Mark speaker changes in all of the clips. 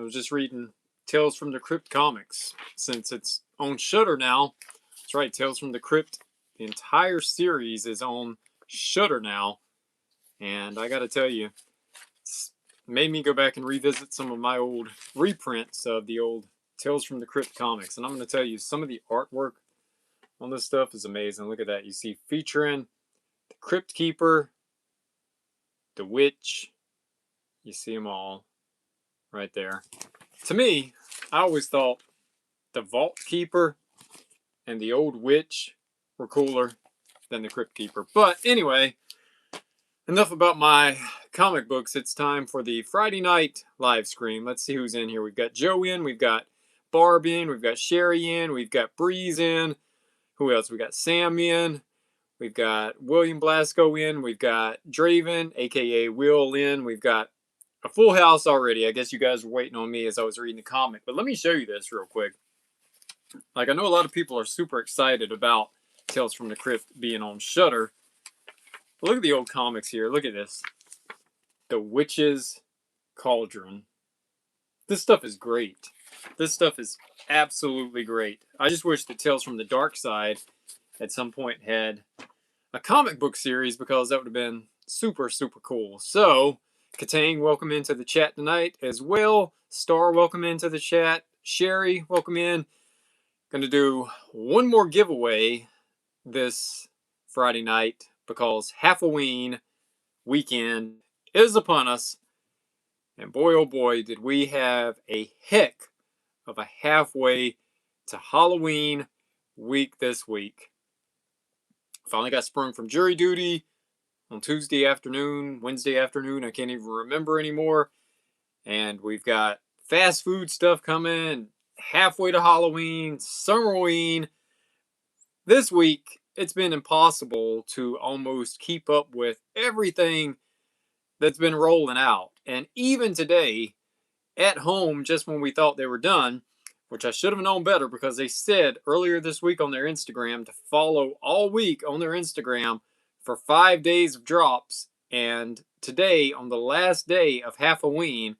Speaker 1: I was just reading Tales from the Crypt comics since it's on Shudder now. That's right, Tales from the Crypt. The entire series is on Shudder now. And I gotta tell you, it's made me go back and revisit some of my old reprints of the old Tales from the Crypt comics. And I'm gonna tell you, some of the artwork on this stuff is amazing. Look at that. You see featuring the Crypt Keeper, the Witch. You see them all right there. To me, I always thought the Vault Keeper and the old Witch were cooler than the Crypt Keeper. But anyway, enough about my comic books. It's time for the Friday night live scream. Let's see who's in here. We've got Joe in, we've got Barb in, we've got Sherry in, we've got Breeze in. Who else? We got Sam in. We've got William Blasco in. We've got Draven, aka Will, in. We've got a full house already. I guess you guys were waiting on me as I was reading the comic. But let me show you this real quick. Like, I know a lot of people are super excited about Tales from the Crypt being on Shudder. But look at the old comics here. Look at this. The Witch's Cauldron. This stuff is great. This stuff is absolutely great. I just wish that Tales from the Dark Side at some point had a comic book series, because that would have been super, super cool. So, Katang, welcome into the chat tonight as well. Star, welcome into the chat. Sherry, welcome in. Going to do one more giveaway this Friday night because Halfoween weekend is upon us. And boy, oh boy, did we have a heck of a halfway to Halloween week this week. Finally got sprung from jury duty on Tuesday afternoon, Wednesday afternoon, I can't even remember anymore. And we've got fast food stuff coming, halfway to Halloween, Summerween. This week, it's been impossible to almost keep up with everything that's been rolling out. And even today, at home, just when we thought they were done, which I should have known better because they said earlier this week on their Instagram to follow all week on their Instagram for 5 days of drops. And today, on the last day of Halfoween,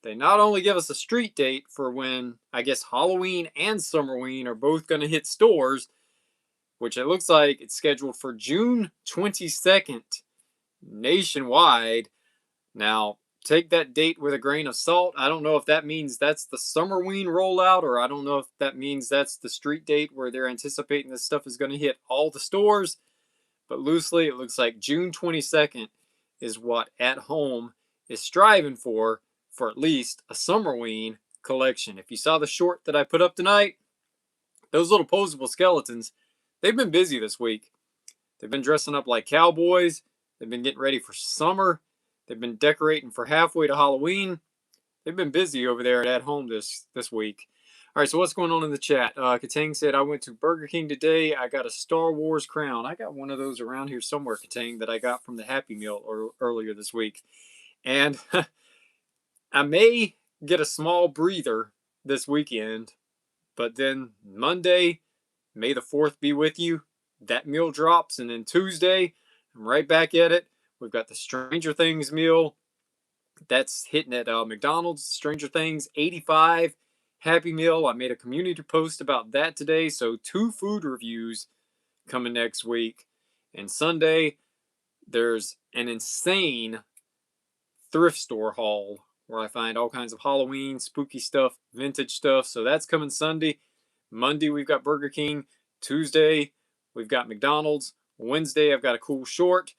Speaker 1: they not only give us a street date for when, I guess, Halloween and Summerween are both going to hit stores, which it looks like it's scheduled for June 22nd nationwide. Now, take that date with a grain of salt. I don't know if that means that's the Summerween rollout, or I don't know if that means that's the street date where they're anticipating this stuff is going to hit all the stores. But loosely, it looks like June 22nd is what At Home is striving for at least a Summerween collection. If you saw the short that I put up tonight, those little posable skeletons, they've been busy this week. They've been dressing up like cowboys. They've been getting ready for summer. They've been decorating for halfway to Halloween. They've been busy over there at Home this week. All right, so what's going on in the chat? Katang said, I went to Burger King today. I got a Star Wars crown. I got one of those around here somewhere, Katang, that I got from the Happy Meal earlier this week. And I may get a small breather this weekend, but then Monday, May the 4th be with you. That meal drops, and then Tuesday, I'm right back at it. We've got the Stranger Things meal. That's hitting at McDonald's. Stranger Things 85 Happy Meal. I made a community post about that today. So 2 food reviews coming next week. And Sunday, there's an insane thrift store haul where I find all kinds of Halloween, spooky stuff, vintage stuff. So that's coming Sunday. Monday, we've got Burger King. Tuesday, we've got McDonald's. Wednesday, I've got a cool short.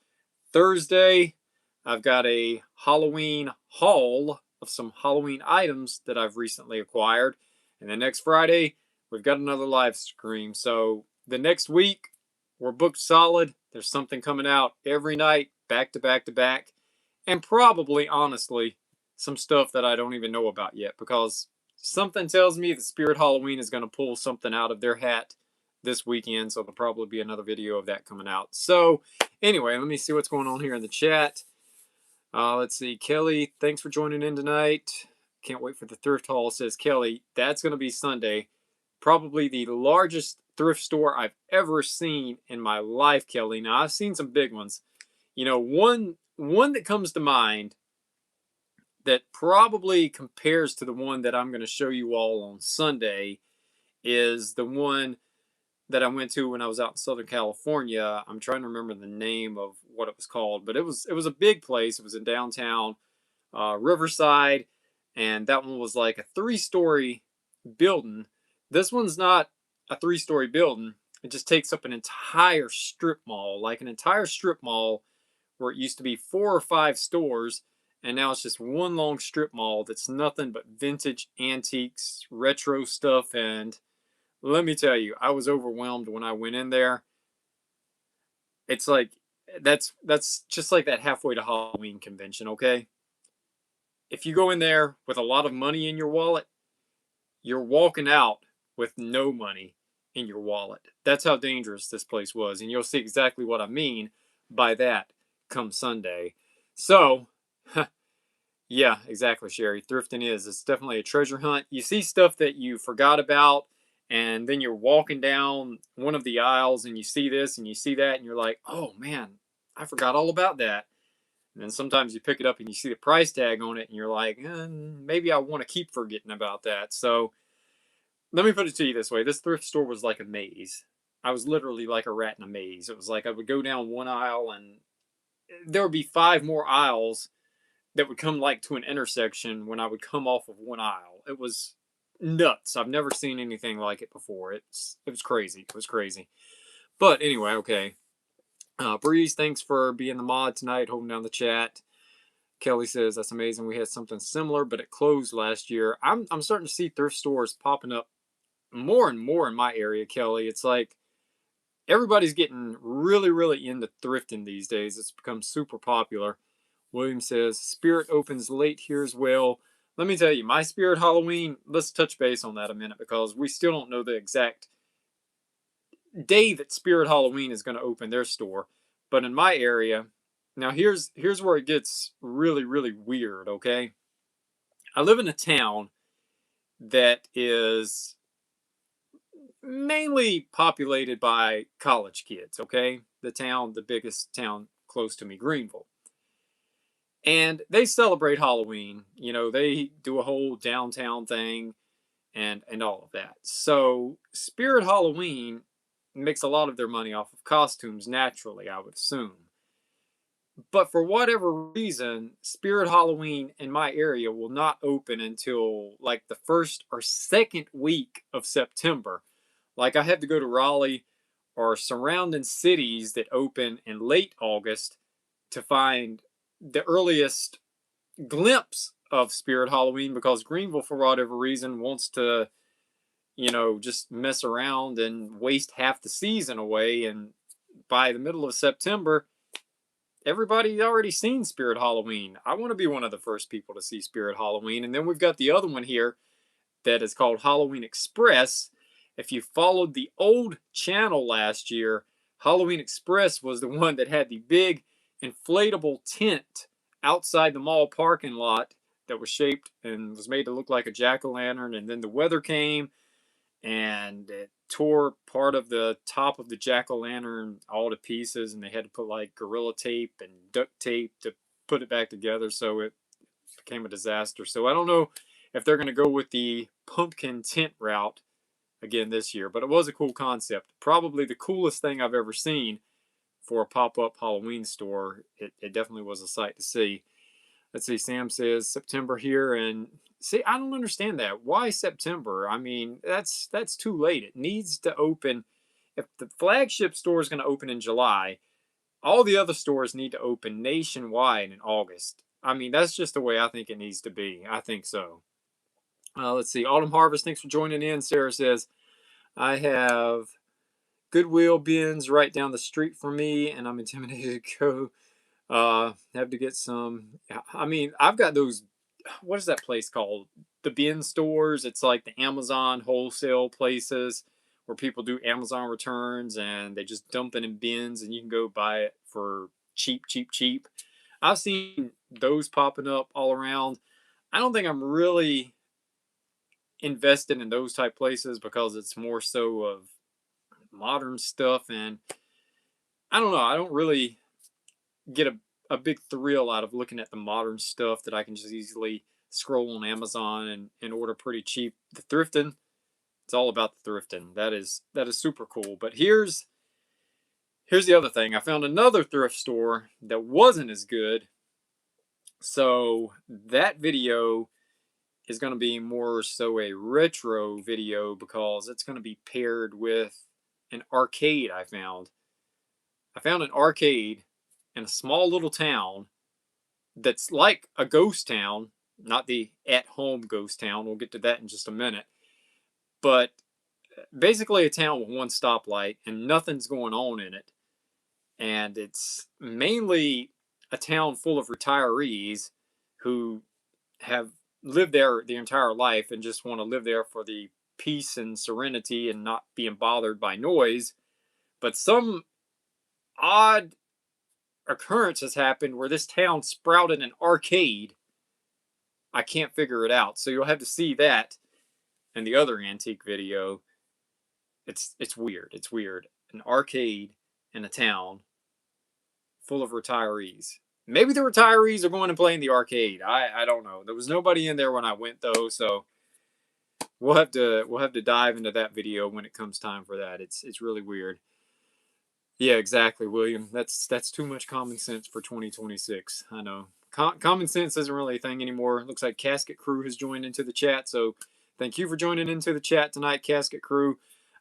Speaker 1: Thursday, I've got a Halloween haul of some Halloween items that I've recently acquired. And then next Friday, we've got another live stream. So the next week, we're booked solid. There's something coming out every night, back to back to back. And probably, honestly, some stuff that I don't even know about yet, because something tells me the Spirit Halloween is going to pull something out of their hat this weekend, so there'll probably be another video of that coming out. So anyway, let me see what's going on here in the chat. Let's see. Kelly, thanks for joining in tonight. Can't wait for the thrift haul, says Kelly. That's going to be Sunday. Probably the largest thrift store I've ever seen in my life, Kelly. Now, I've seen some big ones. You know, one that comes to mind that probably compares to the one that I'm going to show you all on Sunday is the one that I went to when I was out in Southern California. I'm trying to remember the name of what it was called, but it was a big place. It was in downtown Riverside, and that one was like a 3-story building. This one's not a 3-story building. It just takes up an entire strip mall, like an entire strip mall where it used to be 4 or 5 stores, and now it's just one long strip mall that's nothing but vintage antiques, retro stuff. And let me tell you, I was overwhelmed when I went in there. It's like that's just like that halfway to Halloween convention, okay? If you go in there with a lot of money in your wallet, you're walking out with no money in your wallet. That's how dangerous this place was. And you'll see exactly what I mean by that come Sunday. So, yeah, exactly, Sherry. Thrifting it's definitely a treasure hunt. You see stuff that you forgot about, and then you're walking down one of the aisles and you see this and you see that, and you're like, oh man, I forgot all about that. And then sometimes you pick it up and you see the price tag on it and you're like, maybe I want to keep forgetting about that. So let me put it to you this way. This thrift store was like a maze. I was literally like a rat in a maze. It was like I would go down one aisle and there would be 5 more aisles that would come like to an intersection when I would come off of one aisle. It was nuts. I've never seen anything like it before. It was crazy. It was crazy. But anyway, okay. Breeze, thanks for being the mod tonight, holding down the chat. Kelly says that's amazing. We had something similar, but it closed last year. I'm starting to see thrift stores popping up more and more in my area, Kelly. It's like everybody's getting really, really into thrifting these days. It's become super popular. William says Spirit opens late here as well. Let me tell you, my Spirit Halloween, let's touch base on that a minute because we still don't know the exact day that Spirit Halloween is going to open their store. But in my area, now here's where it gets really, really weird, okay? I live in a town that is mainly populated by college kids, okay? The biggest town close to me, Greenville. And they celebrate Halloween. You know, they do a whole downtown thing and all of that. So Spirit Halloween makes a lot of their money off of costumes naturally, I would assume. But for whatever reason, Spirit Halloween in my area will not open until like the first or second week of September. Like I have to go to Raleigh or surrounding cities that open in late August to find the earliest glimpse of Spirit Halloween because Greenville, for whatever reason, wants to, just mess around and waste half the season away. And by the middle of September, everybody's already seen Spirit Halloween. I want to be one of the first people to see Spirit Halloween. And then we've got the other one here that is called Halloween Express. If you followed the old channel last year, Halloween Express was the one that had the big inflatable tent outside the mall parking lot that was shaped and was made to look like a jack-o'-lantern. And then the weather came and it tore part of the top of the jack-o'-lantern all to pieces, and they had to put like Gorilla Tape and duct tape to put it back together, so it became a disaster. So I don't know if they're going to go with the pumpkin tent route again this year, but it was a cool concept. Probably the coolest thing I've ever seen for a pop-up Halloween store. It definitely was a sight to see. Let's see, Sam says September here, and see, I don't understand that. Why September? I mean, that's too late. It needs to open. If the flagship store is going to open in July, all the other stores need to open nationwide in August. I mean, that's just the way I think it needs to be. I think so. Let's see, Autumn Harvest, thanks for joining in. Sarah says, I have Goodwill bins right down the street from me, and I'm intimidated to go. Have to get some. I mean, I've got those. What is that place called? The bin stores. It's like the Amazon wholesale places where people do Amazon returns and they just dump it in bins and you can go buy it for cheap, cheap, cheap. I've seen those popping up all around. I don't think I'm really invested in those type places because it's more so of modern stuff, and I don't know. I don't really get a big thrill out of looking at the modern stuff that I can just easily scroll on Amazon and order pretty cheap. The thrifting, it's all about the thrifting. That is super cool. But here's the other thing. I found another thrift store that wasn't as good. So that video is going to be more so a retro video because it's going to be paired with an arcade I found. I found an arcade in a small little town that's like a ghost town, not the at-home ghost town. We'll get to that in just a minute. But basically a town with one stoplight and nothing's going on in it. And it's mainly a town full of retirees who have lived there their entire life and just want to live there for the peace and serenity and not being bothered by noise. But some odd occurrence has happened where this town sprouted an arcade. I can't figure it out. So you'll have to see that in the other antique video. It's weird. It's weird. An arcade in a town full of retirees. Maybe the retirees are going to play in the arcade. I don't know. There was nobody in there when I went though, so we'll have to dive into that video when it comes time for that. It's really weird. Yeah, exactly, William. That's too much common sense for 2026. I know. Common sense isn't really a thing anymore. It looks like Casket Crew has joined into the chat, so thank you for joining into the chat tonight, Casket Crew.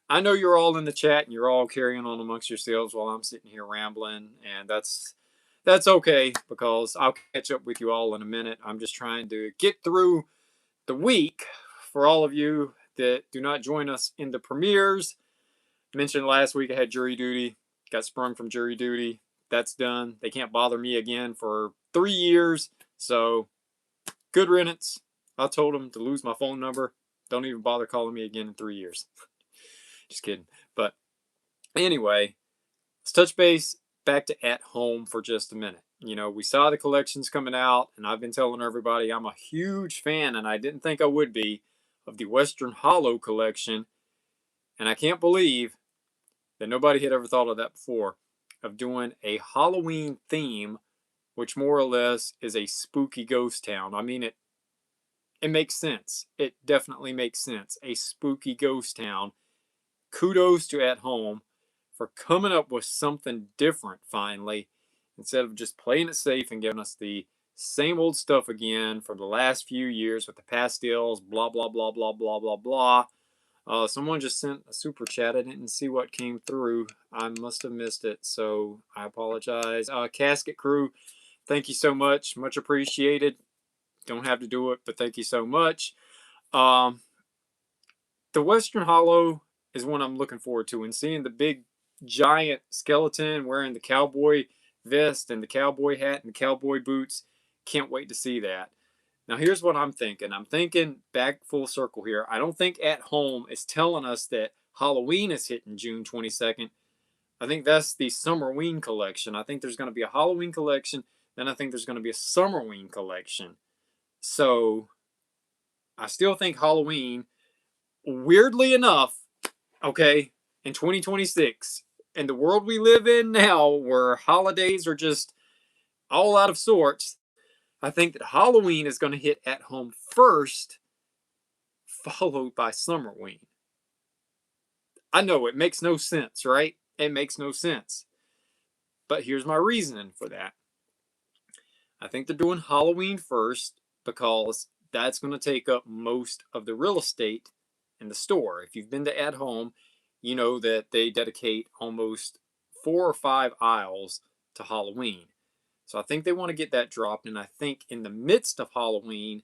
Speaker 1: I know you're all in the chat and you're all carrying on amongst yourselves while I'm sitting here rambling, and that's okay because I'll catch up with you all in a minute. I'm just trying to get through the week for all of you that do not join us in the premieres. Mentioned last week I had jury duty, got sprung from jury duty. That's done. They can't bother me again for 3 years, so good riddance. I told them to lose my phone number. Don't even bother calling me again in 3 years. Just kidding. But anyway, let's touch base back to at home for just a minute. You know, we saw the collections coming out, and I've been telling everybody I'm a huge fan, and I didn't think I would be, of the Western Hollow collection. And I can't believe that nobody had ever thought of that before, of doing a Halloween theme, which more or less is a spooky ghost town. I mean, it makes sense. It definitely makes sense. A spooky ghost town. Kudos to At Home for coming up with something different finally, instead of just playing it safe and giving us the same old stuff again from the last few years with the pastels, blah, blah, blah, blah, blah, blah, blah. Someone just sent a super chat. I didn't see what came through. I must have missed it, so I apologize. Casket Crew, thank you so much. Much appreciated. Don't have to do it, but thank you so much. The Western Hollow is one I'm looking forward to, and seeing the big giant skeleton wearing the cowboy vest and the cowboy hat and the cowboy boots. Can't wait to see that. Now here's what I'm thinking. I'm thinking back full circle here. I don't think At Home is telling us that Halloween is hitting June 22nd. I think that's the Summerween collection. I think there's going to be a Halloween collection, then I think there's going to be a Summerween collection. So I still think Halloween, weirdly enough, okay, in 2026, in the world we live in now, where holidays are just all out of sorts, I think that Halloween is going to hit At Home first, followed by Summerween. I know it makes no sense, right? It makes no sense. But here's my reasoning for that. I think they're doing Halloween first because that's going to take up most of the real estate in the store. If you've been to At Home, you know that they dedicate almost 4 or 5 aisles to Halloween. So I think they want to get that dropped, and I think in the midst of Halloween,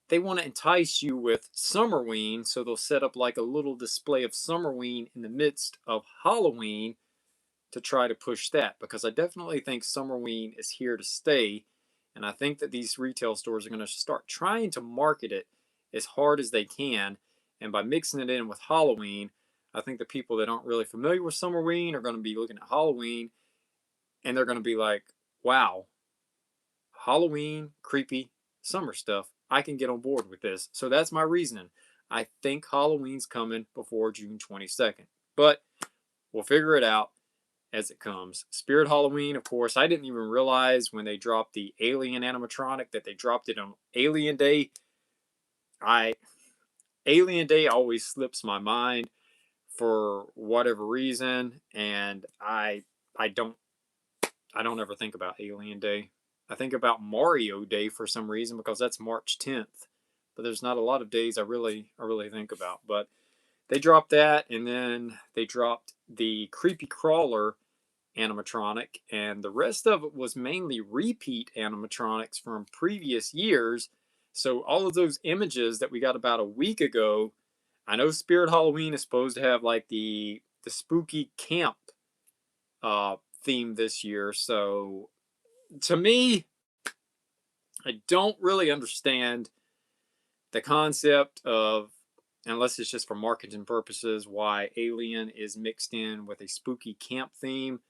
Speaker 1: they want to entice you with Summerween, so they'll set up like a little display of Summerween in the midst of Halloween to try to push that, because I definitely think Summerween is here to stay, and I think that these retail stores are going to start trying to market it as hard as they can, and by mixing it in with Halloween, I think the people that aren't really familiar with Summerween are going to be looking at Halloween, and they're going to be like, wow, Halloween, creepy, summer stuff. I can get on board with this. So that's my reasoning. I think Halloween's coming before June 22nd. But we'll figure it out as it comes. Spirit Halloween, of course, I didn't even realize when they dropped the Alien animatronic that they dropped it on Alien Day. I Alien Day always slips my mind for whatever reason, and I don't I don't ever think about Alien Day. I think about Mario Day for some reason because that's March 10th. But there's not a lot of days I really think about. But they dropped that, and then they dropped the Creepy Crawler animatronic, and the rest of it was mainly repeat animatronics from previous years. So all of those images that we got about a week ago, I know Spirit Halloween is supposed to have like the spooky camp theme this year. So to me, I don't really understand the concept of, unless it's just for marketing purposes, why Alien is mixed in with a spooky camp theme.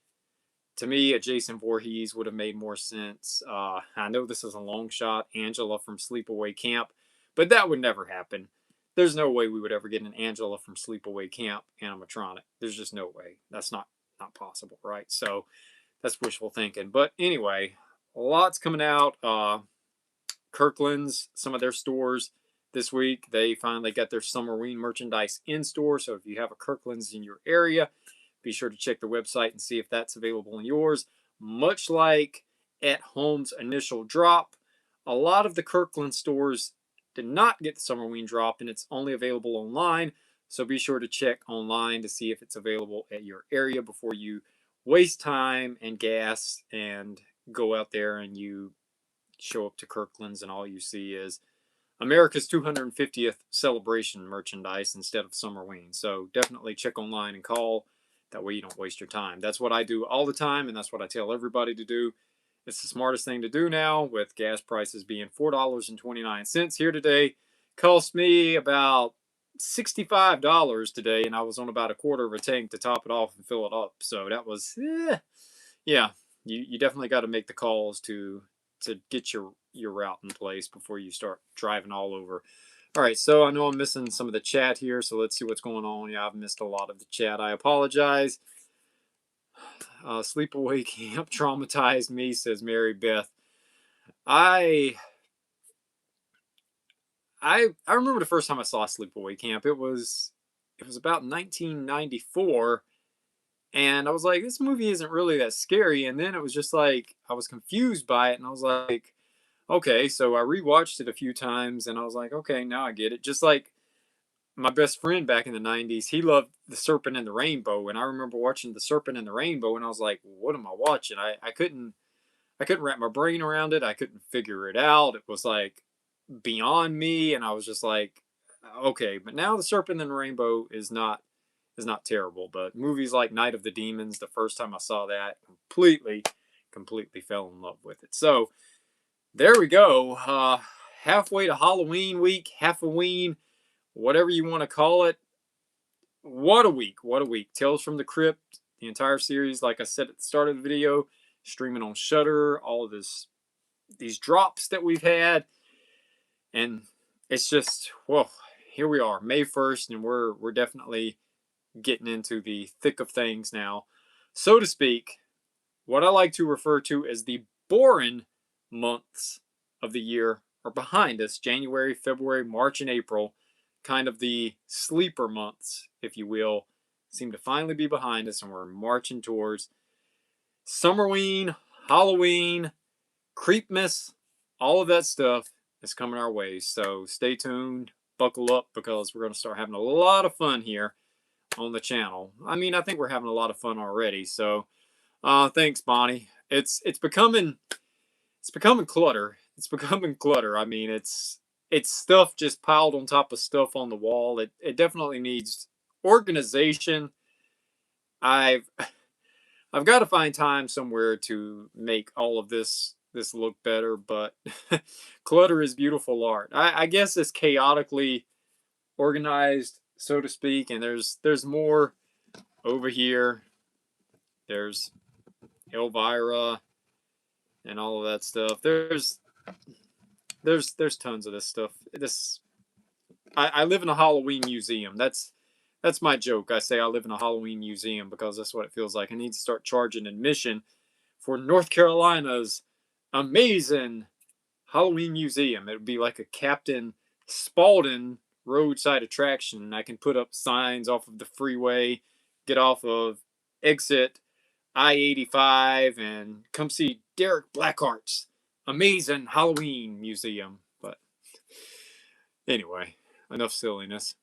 Speaker 1: To me, a Jason Voorhees would have made more sense. I know this is a long shot, Angela from Sleepaway Camp, but that would never happen. There's no way we would ever get an Angela from Sleepaway Camp animatronic. There's just no way. That's not possible, right? So that's wishful thinking. But anyway, lots coming out. Kirkland's, some of their stores this week, they finally got their Summerween merchandise in store. So if you have a Kirkland's in your area, be sure to check the website and see if that's available in yours. Much like at Home's initial drop, a lot of the Kirkland stores did not get the Summerween drop, and it's only available online. So be sure to check online to see if it's available at your area before you waste time and gas and go out there and you show up to Kirkland's and all you see is America's 250th celebration merchandise instead of Summerween. So definitely check online and call. That way you don't waste your time. That's what I do all the time, and that's what I tell everybody to do. It's the smartest thing to do now with gas prices being $4.29 here today. Cost me about $65 today, and I was on about a quarter of a tank to top it off and fill it up. So that was, yeah, you definitely got to make the calls to get your route in place before you start driving all over. All right, so I know I'm missing some of the chat here, so let's see what's going on. Yeah, I've missed a lot of the chat. I apologize. Sleepaway Camp traumatized me, says Mary Beth. I remember the first time I saw Sleepaway Camp. It was about 1994, and I was like, this movie isn't really that scary. And then it was just like I was confused by it, and I was like, okay. So I rewatched it a few times, and I was like, okay, now I get it. Just like my best friend back in the 90s, he loved The Serpent and the Rainbow, and I remember watching The Serpent and the Rainbow, and I was like, what am I watching? I couldn't wrap my brain around it. I couldn't figure it out. It was like beyond me, and I was just like, okay. But now The Serpent and the Rainbow is not terrible. But movies like Night of the Demons, the first time I saw that, completely fell in love with it. So there we go. Halfway to Halloween week, Halfoween, whatever you want to call it. What a week. What a week. Tales from the Crypt, the entire series, like I said at the start of the video, streaming on Shudder, all of these drops that we've had. And it's just, well, here we are, May 1st, and we're definitely getting into the thick of things now, so to speak. What I like to refer to as the boring months of the year are behind us. January, February, March, and April, kind of the sleeper months, if you will, seem to finally be behind us, and we're marching towards Summerween, Halloween, Creepmas, all of that stuff is coming our way. So stay tuned, buckle up, because we're going to start having a lot of fun here on the channel. I mean, I think we're having a lot of fun already. So thanks, Bonnie. It's becoming clutter. It's becoming clutter. I mean, it's stuff just piled on top of stuff on the wall. It definitely needs organization. I've got to find time somewhere to make all of this look better, but clutter is beautiful art. I guess it's chaotically organized, so to speak, and there's more over here. There's Elvira and all of that stuff. There's tons of this stuff. I live in a Halloween museum. That's That's my joke. I say I live in a Halloween museum because that's what it feels like. I need to start charging admission for North Carolina's amazing Halloween museum. It would be like a Captain Spaulding roadside attraction. I can put up signs off of the freeway, get off of exit I-85, and come see Derek Blackheart's amazing Halloween museum. But anyway, enough silliness.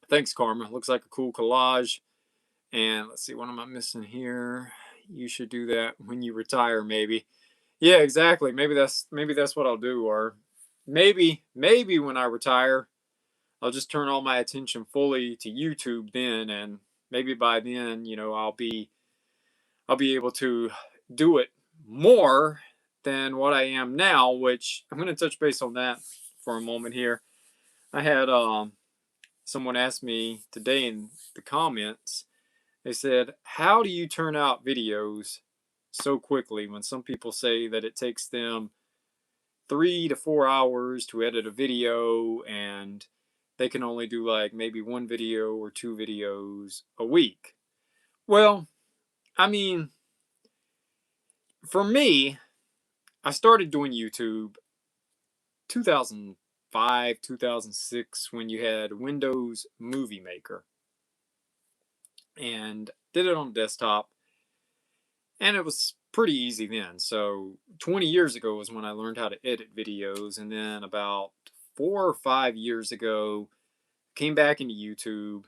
Speaker 1: Thanks, Karma. Looks like a cool collage. And let's see, what am I missing here? You should do that when you retire, maybe. Yeah, exactly. Maybe that's what I'll do. Or maybe when I retire, I'll just turn all my attention fully to YouTube then, and maybe by then, I'll be able to do it more than what I am now, which I'm going to touch base on that for a moment here. I had someone ask me today in the comments. They said, "How do you turn out videos so quickly?" When some people say that it takes them 3 to 4 hours to edit a video, and they can only do like maybe 1 video or 2 videos a week. Well, I mean, for me, I started doing YouTube 2005, 2006, when you had Windows Movie Maker, and did it on desktop, and it was pretty easy then. So 20 years ago was when I learned how to edit videos, and then about 4 or 5 years ago, came back into YouTube.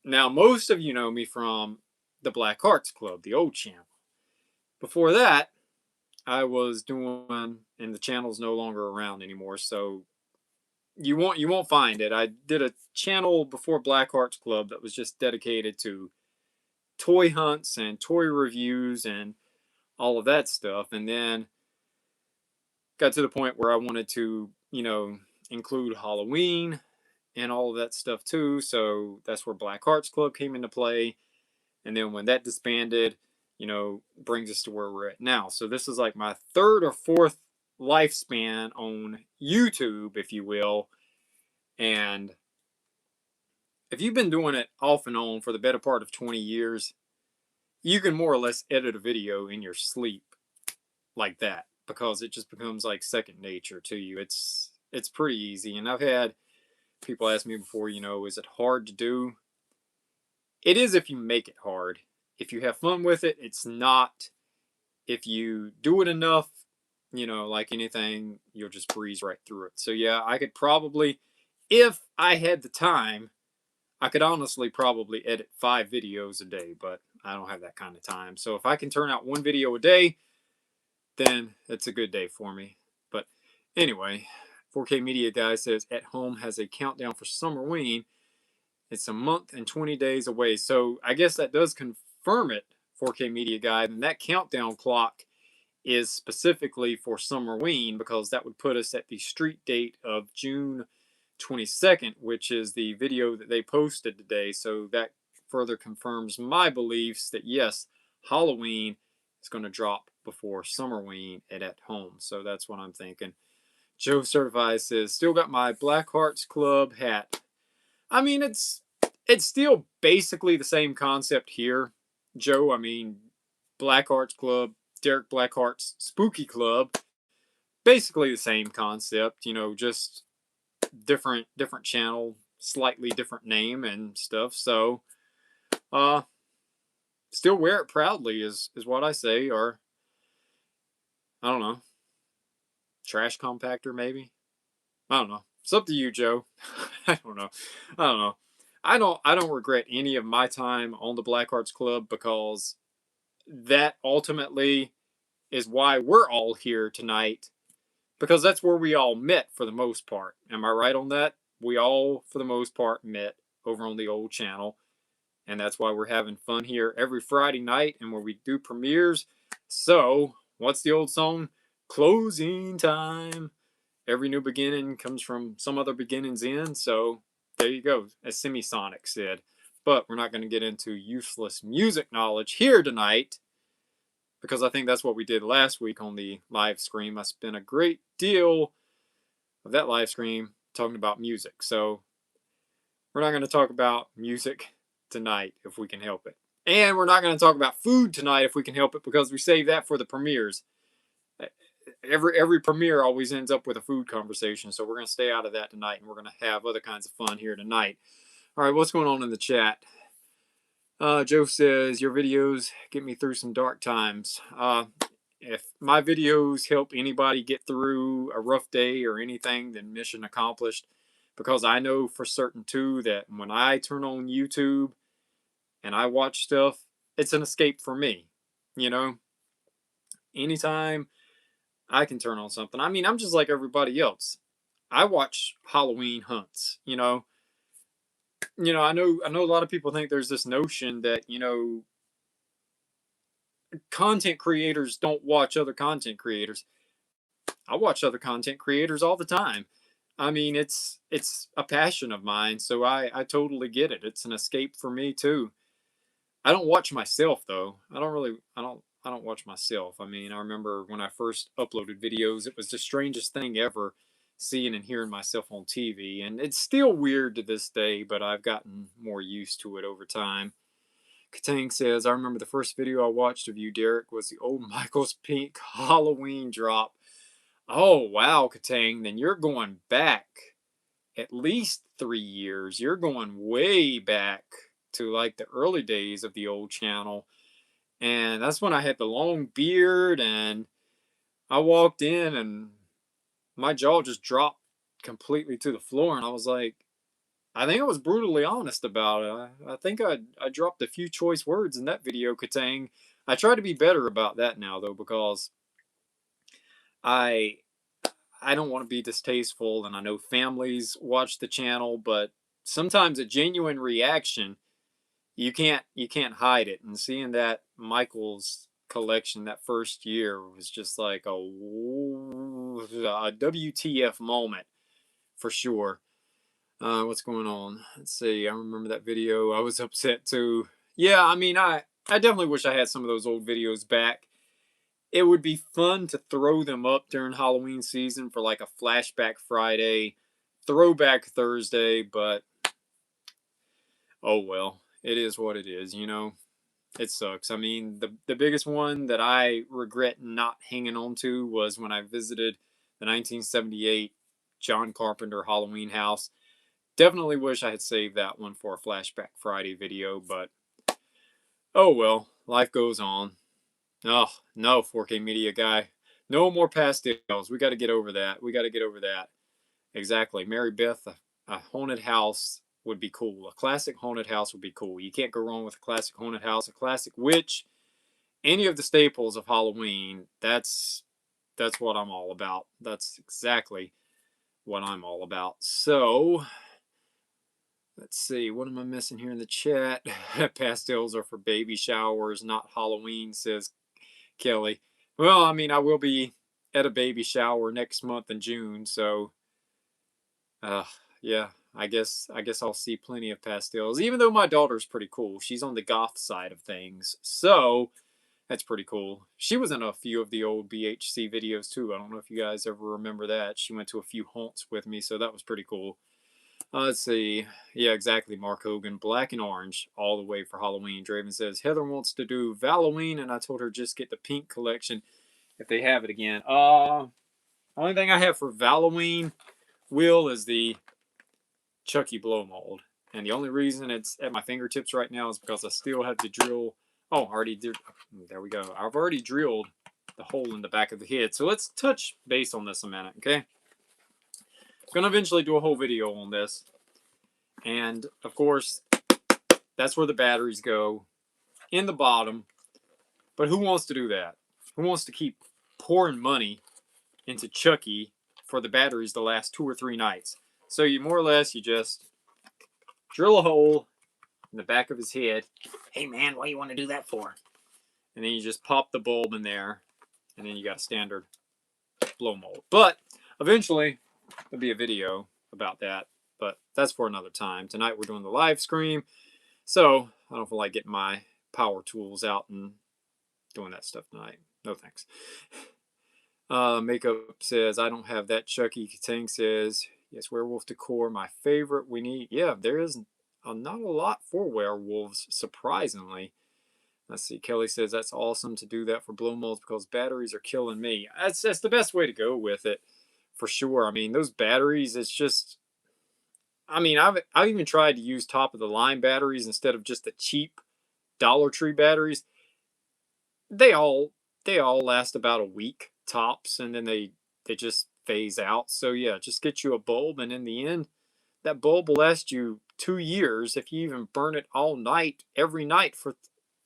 Speaker 1: Now, most of you know me from the Black Hearts Club, the old channel. Before that, I was doing, and the channel's no longer around anymore, so you won't find it. I did a channel before Black Hearts Club that was just dedicated to toy hunts and toy reviews and all of that stuff, and then got to the point where I wanted to, include Halloween and all of that stuff too. So that's where Black Hearts Club came into play. And then when that disbanded, brings us to where we're at now. So this is like my 3rd or 4th lifespan on YouTube, if you will. And if you've been doing it off and on for the better part of 20 years, you can more or less edit a video in your sleep like that, because it just becomes like second nature to you. It's pretty easy. And I've had people ask me before, is it hard to do? It is if you make it hard. If you have fun with it, it's not. If you do it enough, like anything, you'll just breeze right through it. So yeah, I could probably, if I had the time, I could honestly probably edit 5 videos a day, but I don't have that kind of time. So if I can turn out 1 video a day, then it's a good day for me. But anyway, 4K Media Guy says, "At Home has a countdown for Summerween. It's a month and 20 days away." So I guess that does confirm it, 4K Media Guide. And that countdown clock is specifically for Summerween, because that would put us at the street date of June 22nd, which is the video that they posted today. So that further confirms my beliefs that yes, Halloween is going to drop before Summerween at Home. So that's what I'm thinking. Joe Certified says, "Still got my Black Hearts Club hat." I mean, it's still basically the same concept here, Joe. I mean, Black Hearts Club, Derek Blackheart's Spooky Club, basically the same concept, just different channel, slightly different name and stuff. So, still wear it proudly is what I say. Or I don't know, trash compactor maybe. I don't know. It's up to you, Joe. I don't know. I don't regret any of my time on the Black Hearts Club, because that ultimately is why we're all here tonight, because that's where we all met for the most part. Am I right on that? We all, for the most part, met over on the old channel, and that's why we're having fun here every Friday night and where we do premieres. So, what's the old song? Closing time. Every new beginning comes from some other beginning's end. So, there you go, as Semisonic said. But we're not going to get into useless music knowledge here tonight, because I think that's what we did last week on the live stream. I spent a great deal of that live stream talking about music. So We're not going to talk about music tonight if we can help it. And we're not going to talk about food tonight if we can help it, because we save that for the premieres. Every premiere always ends up with a food conversation, so we're going to stay out of that tonight, and we're going to have other kinds of fun here tonight. All right, what's going on in the chat? Joe says, your videos get me through some dark times. If my videos help anybody get through a rough day or anything, then mission accomplished. Because I know for certain, too, that when I turn on YouTube and I watch stuff, it's an escape for me. You know? Anytime I can turn on something. I mean, I'm just like everybody else. I watch Halloween hunts, you know? I know a lot of people think there's this notion that, content creators don't watch other content creators. I watch other content creators all the time. I mean, it's a passion of mine, so I totally get it. It's an escape for me too. I don't watch myself though. I don't watch myself. I mean, I remember when I first uploaded videos, it was the strangest thing ever, seeing and hearing myself on TV, and it's still weird to this day, but I've gotten more used to it over time. Katang says, I remember the first video I watched of you, Derek, was the old Michael's Pink Halloween drop. Oh, wow, Katang. Then you're going back at least 3 years. You're going way back to like the early days of the old channel. And that's when I had the long beard, and I walked in and my jaw just dropped completely to the floor. And I was like, I think I was brutally honest about it. I think I dropped a few choice words in that video, Katang. I try to be better about that now, though, because I I don't want to be distasteful, and I know families watch the channel, but sometimes a genuine reaction, you can't hide it. And seeing that Michael's collection that first year was just like a WTF moment for sure. What's going on? Let's see. I remember that video. I was upset too. Yeah, I mean, I definitely wish I had some of those old videos back. It would be fun to throw them up during Halloween season for like a flashback Friday, throwback Thursday, but oh well. It is what it is, you know? It sucks. I mean, the biggest one that I regret not hanging on to was when I visited the 1978 John Carpenter Halloween house. Definitely wish I had saved that one for a Flashback Friday video, but oh well, life goes on. Oh, no, 4K Media guy. No more pastels. We got to get over that. We got to get over that. Exactly. Mary Beth, a haunted house would be cool. A classic haunted house would be cool. You can't go wrong with a classic haunted house, a classic witch, any of the staples of Halloween. That's what I'm all about. That's exactly what I'm all about. So, let's see. What am I missing here in the chat? Pastels are for baby showers, not Halloween, says Kelly. Well, I mean, I will be at a baby shower next month in June, so yeah, I guess I'll see plenty of pastels. Even though my daughter's pretty cool, she's on the goth side of things, so that's pretty cool. She was in a few of the old BHC videos too. I don't know if you guys ever remember that. She went to a few haunts with me, so that was pretty cool. Let's see. Yeah, exactly, Mark Hogan. Black and orange all the way for Halloween. Draven says, Heather wants to do Valoween, and I told her just get the pink collection if they have it again. Only thing I have for Valoween, Will, is the Chucky blow mold. And the only reason it's at my fingertips right now is because I still have to drill. Oh, already did. There we go. I've already drilled the hole in the back of the head. So let's touch base on this a minute, okay? I'm going to eventually do a whole video on this. And, of course, that's where the batteries go, in the bottom. But who wants to do that? Who wants to keep pouring money into Chucky for the batteries to last 2 or 3 nights? So you more or less, you just drill a hole in the back of his head. Hey man, what do you want to do that for? And then you just pop the bulb in there, and then you got a standard blow mold. But eventually, there'll be a video about that. But that's for another time. Tonight we're doing the LiveSCREAM. So I don't feel like getting my power tools out and doing that stuff tonight. No thanks. Makeup says, I don't have that. Chucky Katang says, Yes, werewolf decor, my favorite. We need, yeah, there is not a lot for werewolves, surprisingly. Let's see. Kelly says that's awesome to do that for blow molds because batteries are killing me. That's the best way to go with it, for sure. I mean, those batteries. It's just. I mean, I've even tried to use top of the line batteries instead of just the cheap Dollar Tree batteries. They all they all last about a week tops, and then they just phase out. So yeah, just get you a bulb, and in the end, that bulb will last you 2 years if you even burn it all night, every night for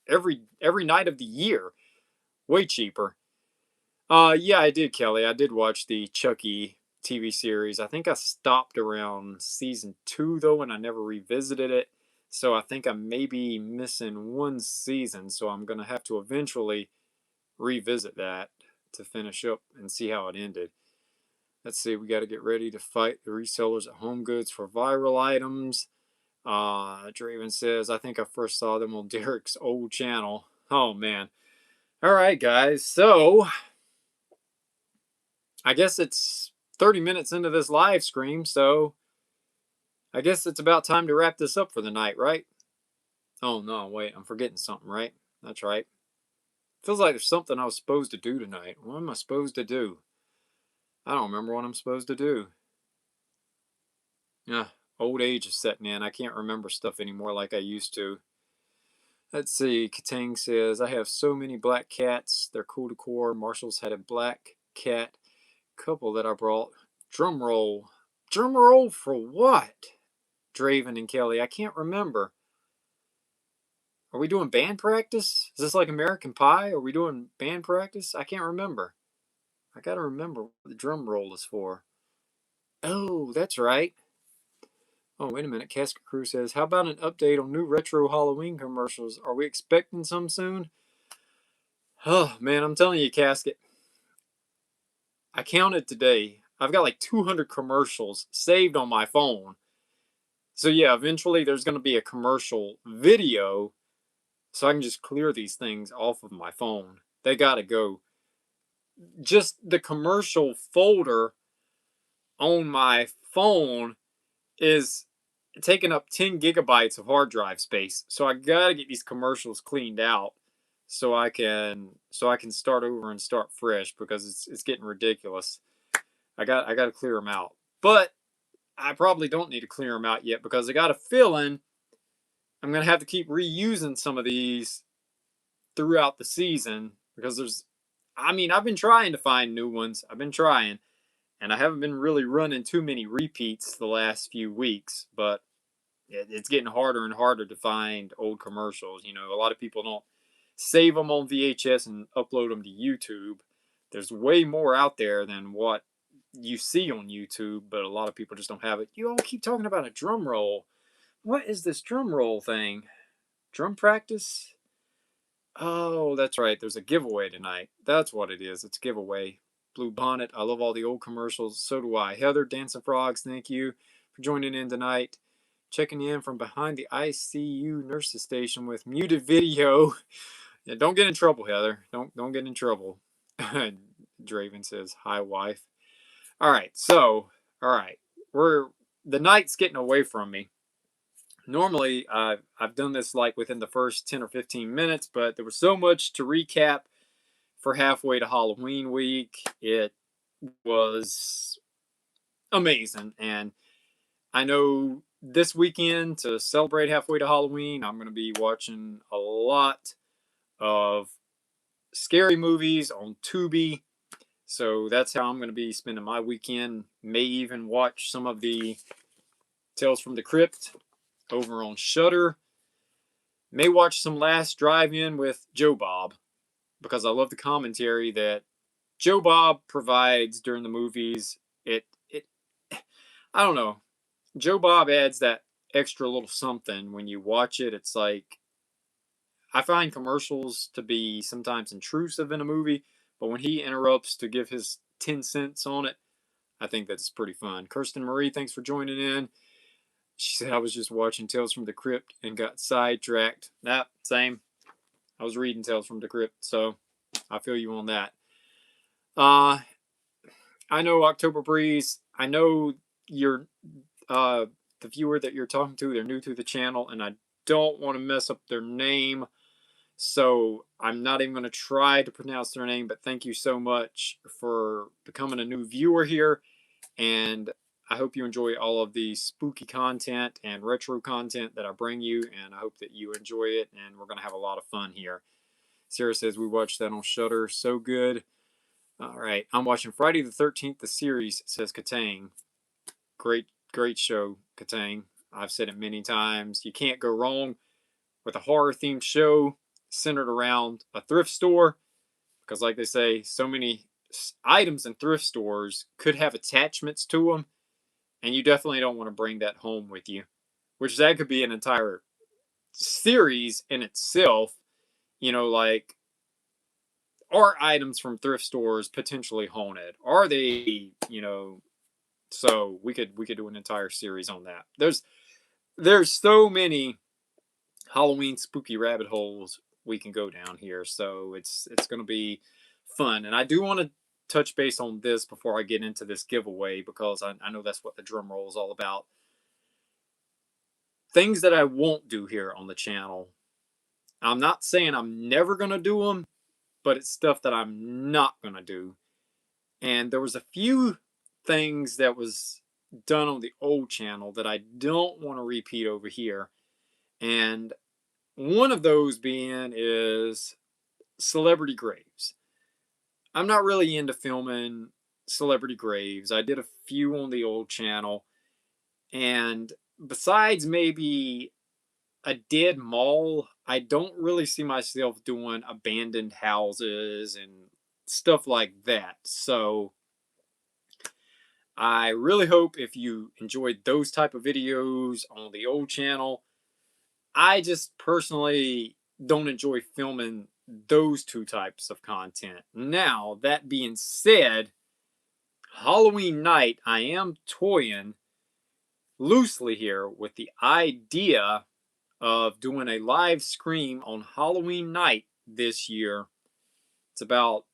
Speaker 1: every night of the year. Way cheaper. Yeah, I did, Kelly. I did watch the Chucky TV series. I think I stopped around season 2 though, and I never revisited it. So I think I may be missing one season. So I'm gonna have to eventually revisit that to finish up and see how it ended. Let's see. We got to get ready to fight the resellers at Home Goods for viral items. Draven says, I think I first saw them on Derek's old channel. Oh, man. All right, guys. So, I guess it's 30 minutes into this live stream. So, I guess it's about time to wrap this up for the night, right? Oh, no. Wait. I'm forgetting something, right? That's right. Feels like there's something I was supposed to do tonight. What am I supposed to do? I don't remember what I'm supposed to do. Yeah, old age is setting in. I can't remember stuff anymore like I used to. Let's see. Katang says, I have so many black cats. They're cool decor. Marshall's had a black cat couple that I brought. Drum roll. Drum roll for what? Draven and Kelly. I can't remember. Are we doing band practice? Is this like American Pie? Are we doing band practice? I can't remember. I gotta remember what the drum roll is for. Oh, that's right. Oh, wait a minute. Casket Crew says, how about an update on new retro Halloween commercials? Are we expecting some soon? Oh, man, I'm telling you, Casket. I counted today. I've got like 200 commercials saved on my phone. So, yeah, eventually there's going to be a commercial video so I can just clear these things off of my phone. They got to go. Just the commercial folder on my phone is taking up 10 gigabytes of hard drive space. So I gotta get these commercials cleaned out so I can start over and start fresh because it's getting ridiculous. I gotta clear them out, but I probably don't need to clear them out yet because I got a feeling I'm gonna have to keep reusing some of these throughout the season because I mean, I've been trying to find new ones. I've been trying, and I haven't been really running too many repeats the last few weeks, but it's getting harder and harder to find old commercials. You know, a lot of people don't save them on VHS and upload them to YouTube. There's way more out there than what you see on YouTube, but a lot of people just don't have it. You all keep talking about a drum roll. What is this drum roll thing? Drum practice? Oh, that's right. There's a giveaway tonight. That's what it is. It's a giveaway. Blue Bonnet. I love all the old commercials. So do I. Heather, Dancing Frogs, thank you for joining in tonight. Checking in from behind the ICU nurses station with muted video. Yeah, don't get in trouble, Heather. Don't get in trouble. Draven says, "Hi, wife." All right, all right, the night's getting away from me. Normally, I've done this like within the first 10 or 15 minutes, but there was so much to recap for halfway to Halloween week. It was amazing, and I know this weekend to celebrate halfway to Halloween, I'm going to be watching a lot of scary movies on Tubi. So that's how I'm going to be spending my weekend. May even watch some of the Tales from the Crypt over on Shudder. May watch some Last Drive-In with Joe Bob because I love the commentary that Joe Bob provides during the movies. It I don't know. Joe Bob adds that extra little something when you watch it. It's like I find commercials to be sometimes intrusive in a movie, but when he interrupts to give his 10 cents on it, I think that's pretty fun. Kirsten Marie, thanks for joining in. She said, I was just watching Tales from the Crypt and got sidetracked. That same. I was reading Tales from the Crypt, so I feel you on that. I know October Breeze. I know you're the viewer that you're talking to, they're new to the channel, and I don't want to mess up their name. So I'm not even going to try to pronounce their name, but thank you so much for becoming a new viewer here. And I hope you enjoy all of the spooky content and retro content that I bring you. And I hope that you enjoy it. And we're going to have a lot of fun here. Sarah says we watched that on Shudder. So good. All right. I'm watching Friday the 13th, the series, says Katang. Great show, Katang. I've said it many times. You can't go wrong with a horror themed show centered around a thrift store, because like they say, so many items in thrift stores could have attachments to them, and you definitely don't want to bring that home with you, which that could be an entire series in itself. Like, are items from thrift stores potentially haunted? Are they, so we could do an entire series on that. There's so many Halloween spooky rabbit holes we can go down here, so it's going to be fun. And I do want to touch base on this before I get into this giveaway, because I know that's what the drum roll is all about. Things that I won't do here on the channel. I'm not saying I'm never going to do them, but it's stuff that I'm not going to do. And there was a few things that was done on the old channel that I don't want to repeat over here. And one of those being is celebrity graves. I'm not really into filming celebrity graves. I did a few on the old channel. And besides maybe a dead mall, I don't really see myself doing abandoned houses and stuff like that. So I really hope if you enjoyed those type of videos on the old channel. I just personally don't enjoy filming those two types of content. Now, that being said, Halloween night, I am toying loosely here with the idea of doing a live scream on Halloween night this year. It's about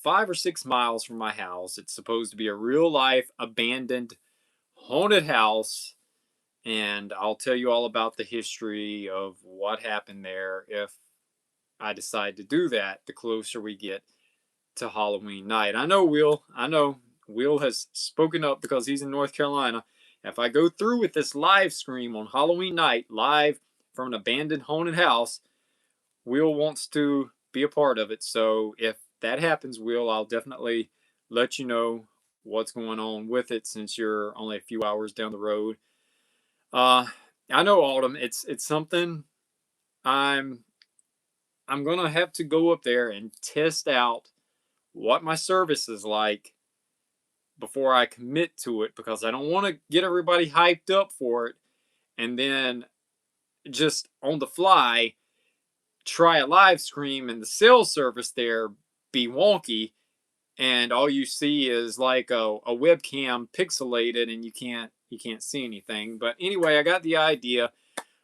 Speaker 1: 5 or 6 miles from my house. It's supposed to be a real life abandoned haunted house, and I'll tell you all about the history of what happened there if I decide to do that the closer we get to Halloween night. I know Will has spoken up because he's in North Carolina. If I go through with this live scream on Halloween night, live from an abandoned haunted house, Will wants to be a part of it. So if that happens, Will, I'll definitely let you know what's going on with it, since you're only a few hours down the road. I know, Autumn. It's something I'm gonna have to go up there and test out what my service is like before I commit to it, because I don't want to get everybody hyped up for it and then just on the fly try a live scream and the cell service there be wonky, and all you see is like a webcam pixelated and you can't see anything. But anyway, I got the idea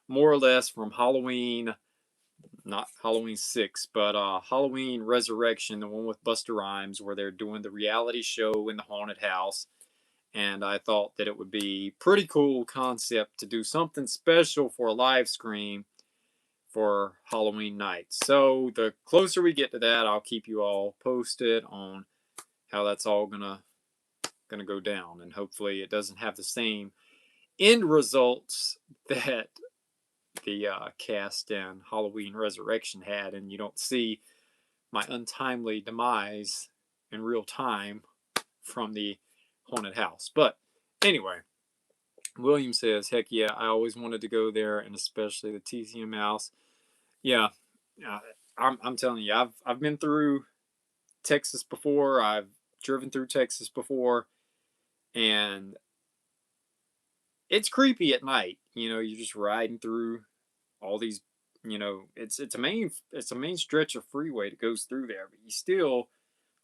Speaker 1: more or less from Halloween, not Halloween 6, but Halloween Resurrection, the one with Busta Rhymes, where they're doing the reality show in the haunted house. And I thought that it would be pretty cool concept to do something special for a live screen for Halloween night. So the closer we get to that, I'll keep you all posted on how that's all gonna go down, and hopefully it doesn't have the same end results that the cast in Halloween Resurrection had, and you don't see my untimely demise in real time from the haunted house. But anyway, William says, heck yeah, I always wanted to go there, and especially the TCM house. Yeah, I'm telling you, I've been through Texas before. I've driven through Texas before, and it's creepy at night. You're just riding through all these. It's a main stretch of freeway that goes through there, but you still,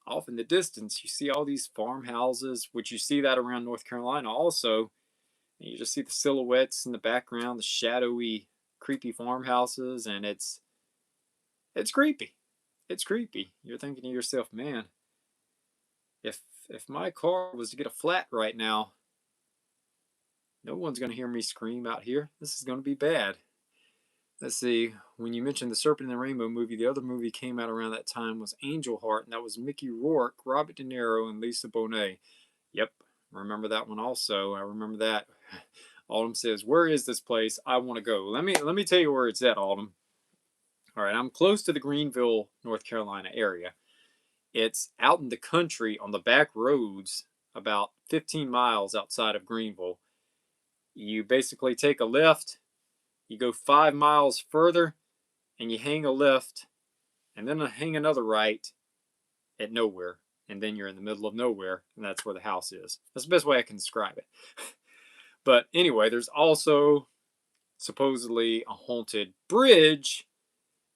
Speaker 1: off in the distance, you see all these farmhouses, which you see that around North Carolina also. And you just see the silhouettes in the background, the shadowy, creepy farmhouses, and it's creepy. It's creepy. You're thinking to yourself, man, if my car was to get a flat right now, No one's going to hear me scream out here. This is going to be bad. Let's see. When you mentioned the Serpent and the Rainbow movie, the other movie came out around that time was Angel Heart, and that was Mickey Rourke, Robert De Niro, and Lisa Bonet. Yep, remember that one also. I remember that. Autumn says, "Where is this place? I want to go." Let me tell you where it's at, Autumn. All right, I'm close to the Greenville, North Carolina area. It's out in the country on the back roads, about 15 miles outside of Greenville. You basically take a left, you go 5 miles further, and you hang a left, and then hang another right at nowhere. And then you're in the middle of nowhere, and that's where the house is. That's the best way I can describe it. But anyway, there's also supposedly a haunted bridge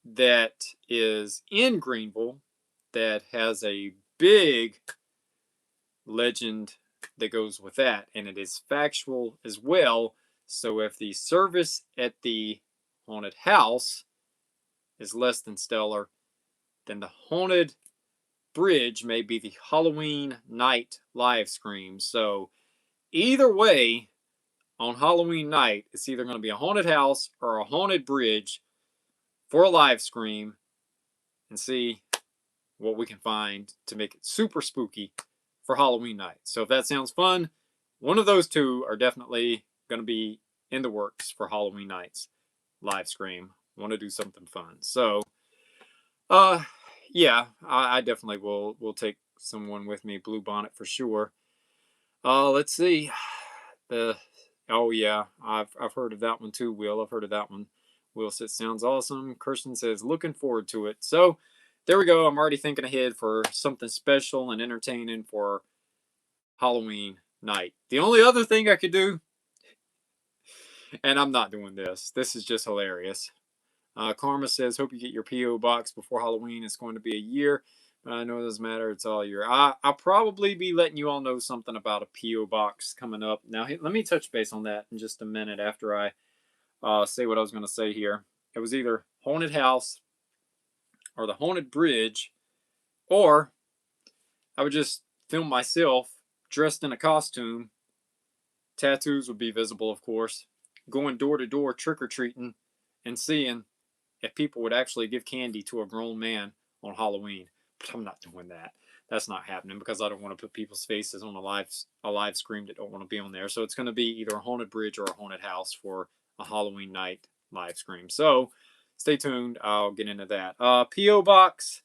Speaker 1: that is in Greenville that has a big legend that goes with that, and it is factual as well. So if the service at the haunted house is less than stellar, then the haunted bridge may be the Halloween night live scream. So either way, on Halloween night, it's either going to be a haunted house or a haunted bridge for a live scream, and see what we can find to make it super spooky for Halloween night. So if that sounds fun, one of those two are definitely going to be in the works for Halloween night's live scream. Want to do something fun. So yeah, I definitely will take someone with me. Blue Bonnet for sure. Let's see. Oh yeah, I've heard of that one too, Will. I've heard of that one. Will says sounds awesome. Kirsten says looking forward to it. So there we go. I'm already thinking ahead for something special and entertaining for Halloween night. The only other thing I could do, and I'm not doing this. This is just hilarious. Karma says, hope you get your P.O. box before Halloween. It's going to be a year, but I know it doesn't matter. It's all year. I'll probably be letting you all know something about a P.O. box coming up. Now, let me touch base on that in just a minute after I say what I was going to say here. It was either haunted house or the haunted bridge, or I would just film myself dressed in a costume. Tattoos would be visible, of course. Going door to door trick-or-treating and seeing if people would actually give candy to a grown man on Halloween. But I'm not doing that. That's not happening because I don't want to put people's faces on a live scream that don't want to be on there. So it's going to be either a haunted bridge or a haunted house for a Halloween night live scream. So stay tuned. I'll get into that. P.O. box.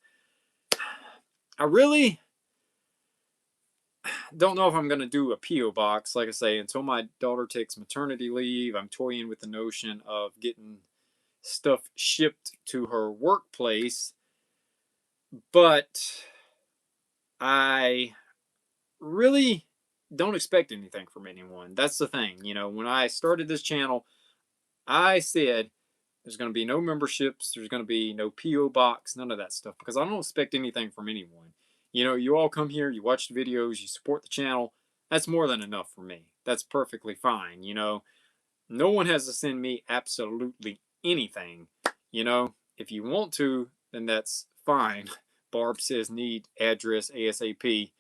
Speaker 1: I really don't know if I'm going to do a P.O. box. Like I say, until my daughter takes maternity leave, I'm toying with the notion of getting stuff shipped to her workplace. But I really don't expect anything from anyone. That's the thing. You know, when I started this channel, I said there's going to be no memberships, there's going to be no P.O. box, none of that stuff, because I don't expect anything from anyone. You know, you all come here, you watch the videos, you support the channel. That's more than enough for me. That's perfectly fine. You know, no one has to send me absolutely anything. You know, if you want to, then that's fine. Barb says need address ASAP.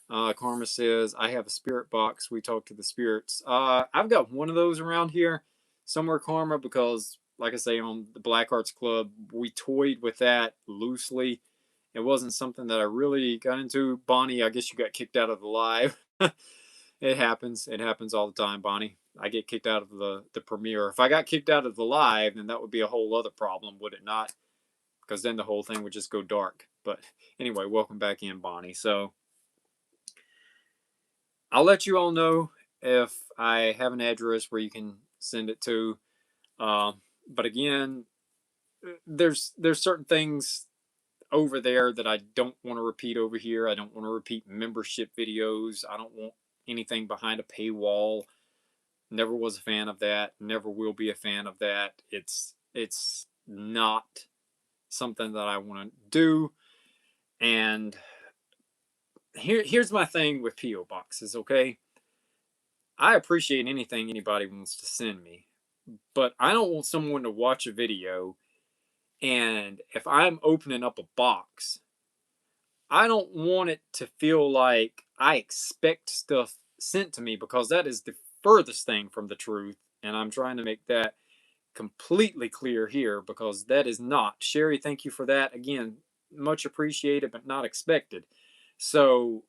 Speaker 1: Karma says I have a spirit box. We talk to the spirits. I've got one of those around here somewhere, Karma, because like I say, on the Black Arts Club, we toyed with that loosely. It wasn't something that I really got into. Bonnie, I guess you got kicked out of the live. It happens. It happens all the time, Bonnie. I get kicked out of the premiere. If I got kicked out of the live, then that would be a whole other problem, would it not? Because then the whole thing would just go dark. But anyway, welcome back in, Bonnie. So I'll let you all know if I have an address where you can send it to. But again, there's certain things over there that I don't want to repeat over here. I don't want to repeat membership videos. I don't want anything behind a paywall. Never was a fan of that. Never will be a fan of that. It's not something that I want to do. And here's my thing with P.O. boxes, okay? I appreciate anything anybody wants to send me, but I don't want someone to watch a video, and if I'm opening up a box, I don't want it to feel like I expect stuff sent to me, because that is the furthest thing from the truth. And I'm trying to make that completely clear here because that is not. Sherry, thank you for that. Again, much appreciated, but not expected. So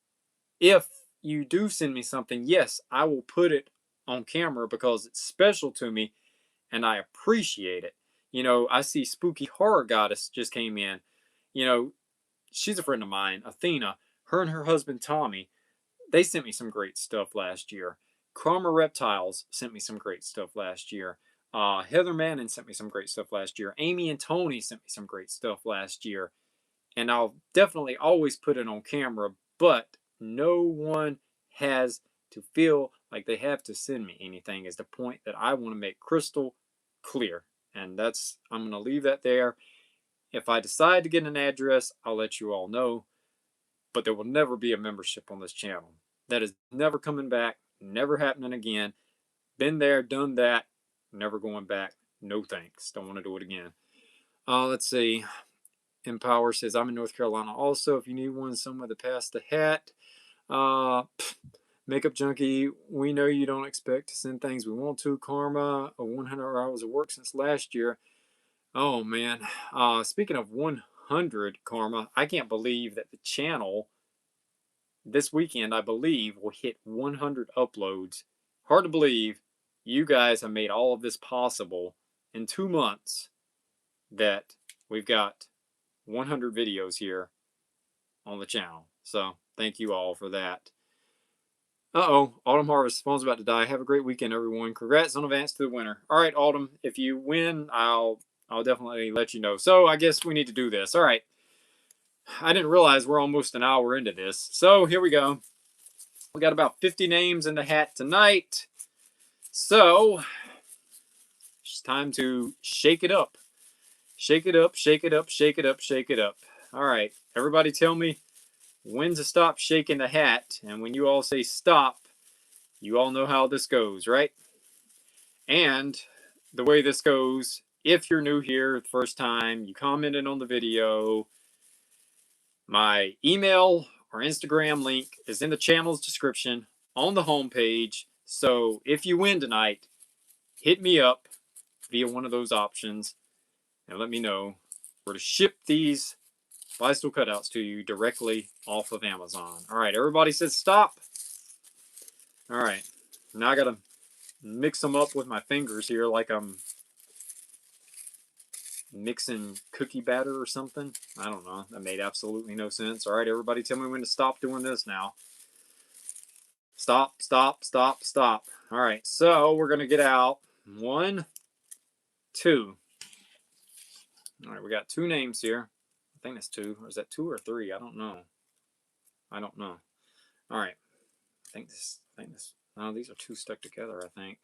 Speaker 1: if you do send me something, yes, I will put it on camera because it's special to me and I appreciate it. You know, I see Spooky Horror Goddess just came in. You know, she's a friend of mine, Athena. Her and her husband Tommy, they sent me some great stuff last year. Karma Reptiles sent me some great stuff last year. Heather Manning sent me some great stuff last year. Amy and Tony sent me some great stuff last year. And I'll definitely always put it on camera, but no one has to feel like they have to send me anything, is the point that I want to make crystal clear. And that's, I'm going to leave that there. If I decide to get an address, I'll let you all know, but there will never be a membership on this channel. That is never coming back, never happening again. Been there, done that, never going back. No thanks. Don't want to do it again. Let's see. Empower says, I'm in North Carolina also. If you need one somewhere to pass the hat. Makeup Junkie, we know you don't expect to send things we want to. Karma, 100 hours of work since last year. Oh, man. Speaking of 100, Karma, I can't believe that the channel this weekend, I believe, will hit 100 uploads. Hard to believe you guys have made all of this possible in 2 months, that we've got 100 videos here on the channel. So thank you all for that. Autumn Harvest, phone's about to die. Have a great weekend, everyone. Congrats on advance to the winner. All right, Autumn, if you win, I'll definitely let you know. So I guess we need to do this. All right. I didn't realize we're almost an hour into this. So here we go. We got about 50 names in the hat tonight. So it's time to shake it up. Shake it up, shake it up, shake it up, shake it up. All right, everybody tell me when to stop shaking the hat. And when you all say stop, you all know how this goes, right? And the way this goes, if you're new here the first time, you commented on the video, my email or Instagram link is in the channel's description on the homepage. So if you win tonight, hit me up via one of those options and let me know where to ship these Bicycle cutouts to you directly off of Amazon. All right, everybody says stop. All right, now I gotta mix them up with my fingers here like I'm mixing cookie batter or something. I don't know. That made absolutely no sense. All right, everybody tell me when to stop doing this now. Stop, stop, stop, stop. All right, so we're gonna get out 1, 2. All right, we got 2 names here. I think that's 2. Or is that 2 or 3? I don't know. I don't know. All right. I think this. Oh, these are 2 stuck together, I think.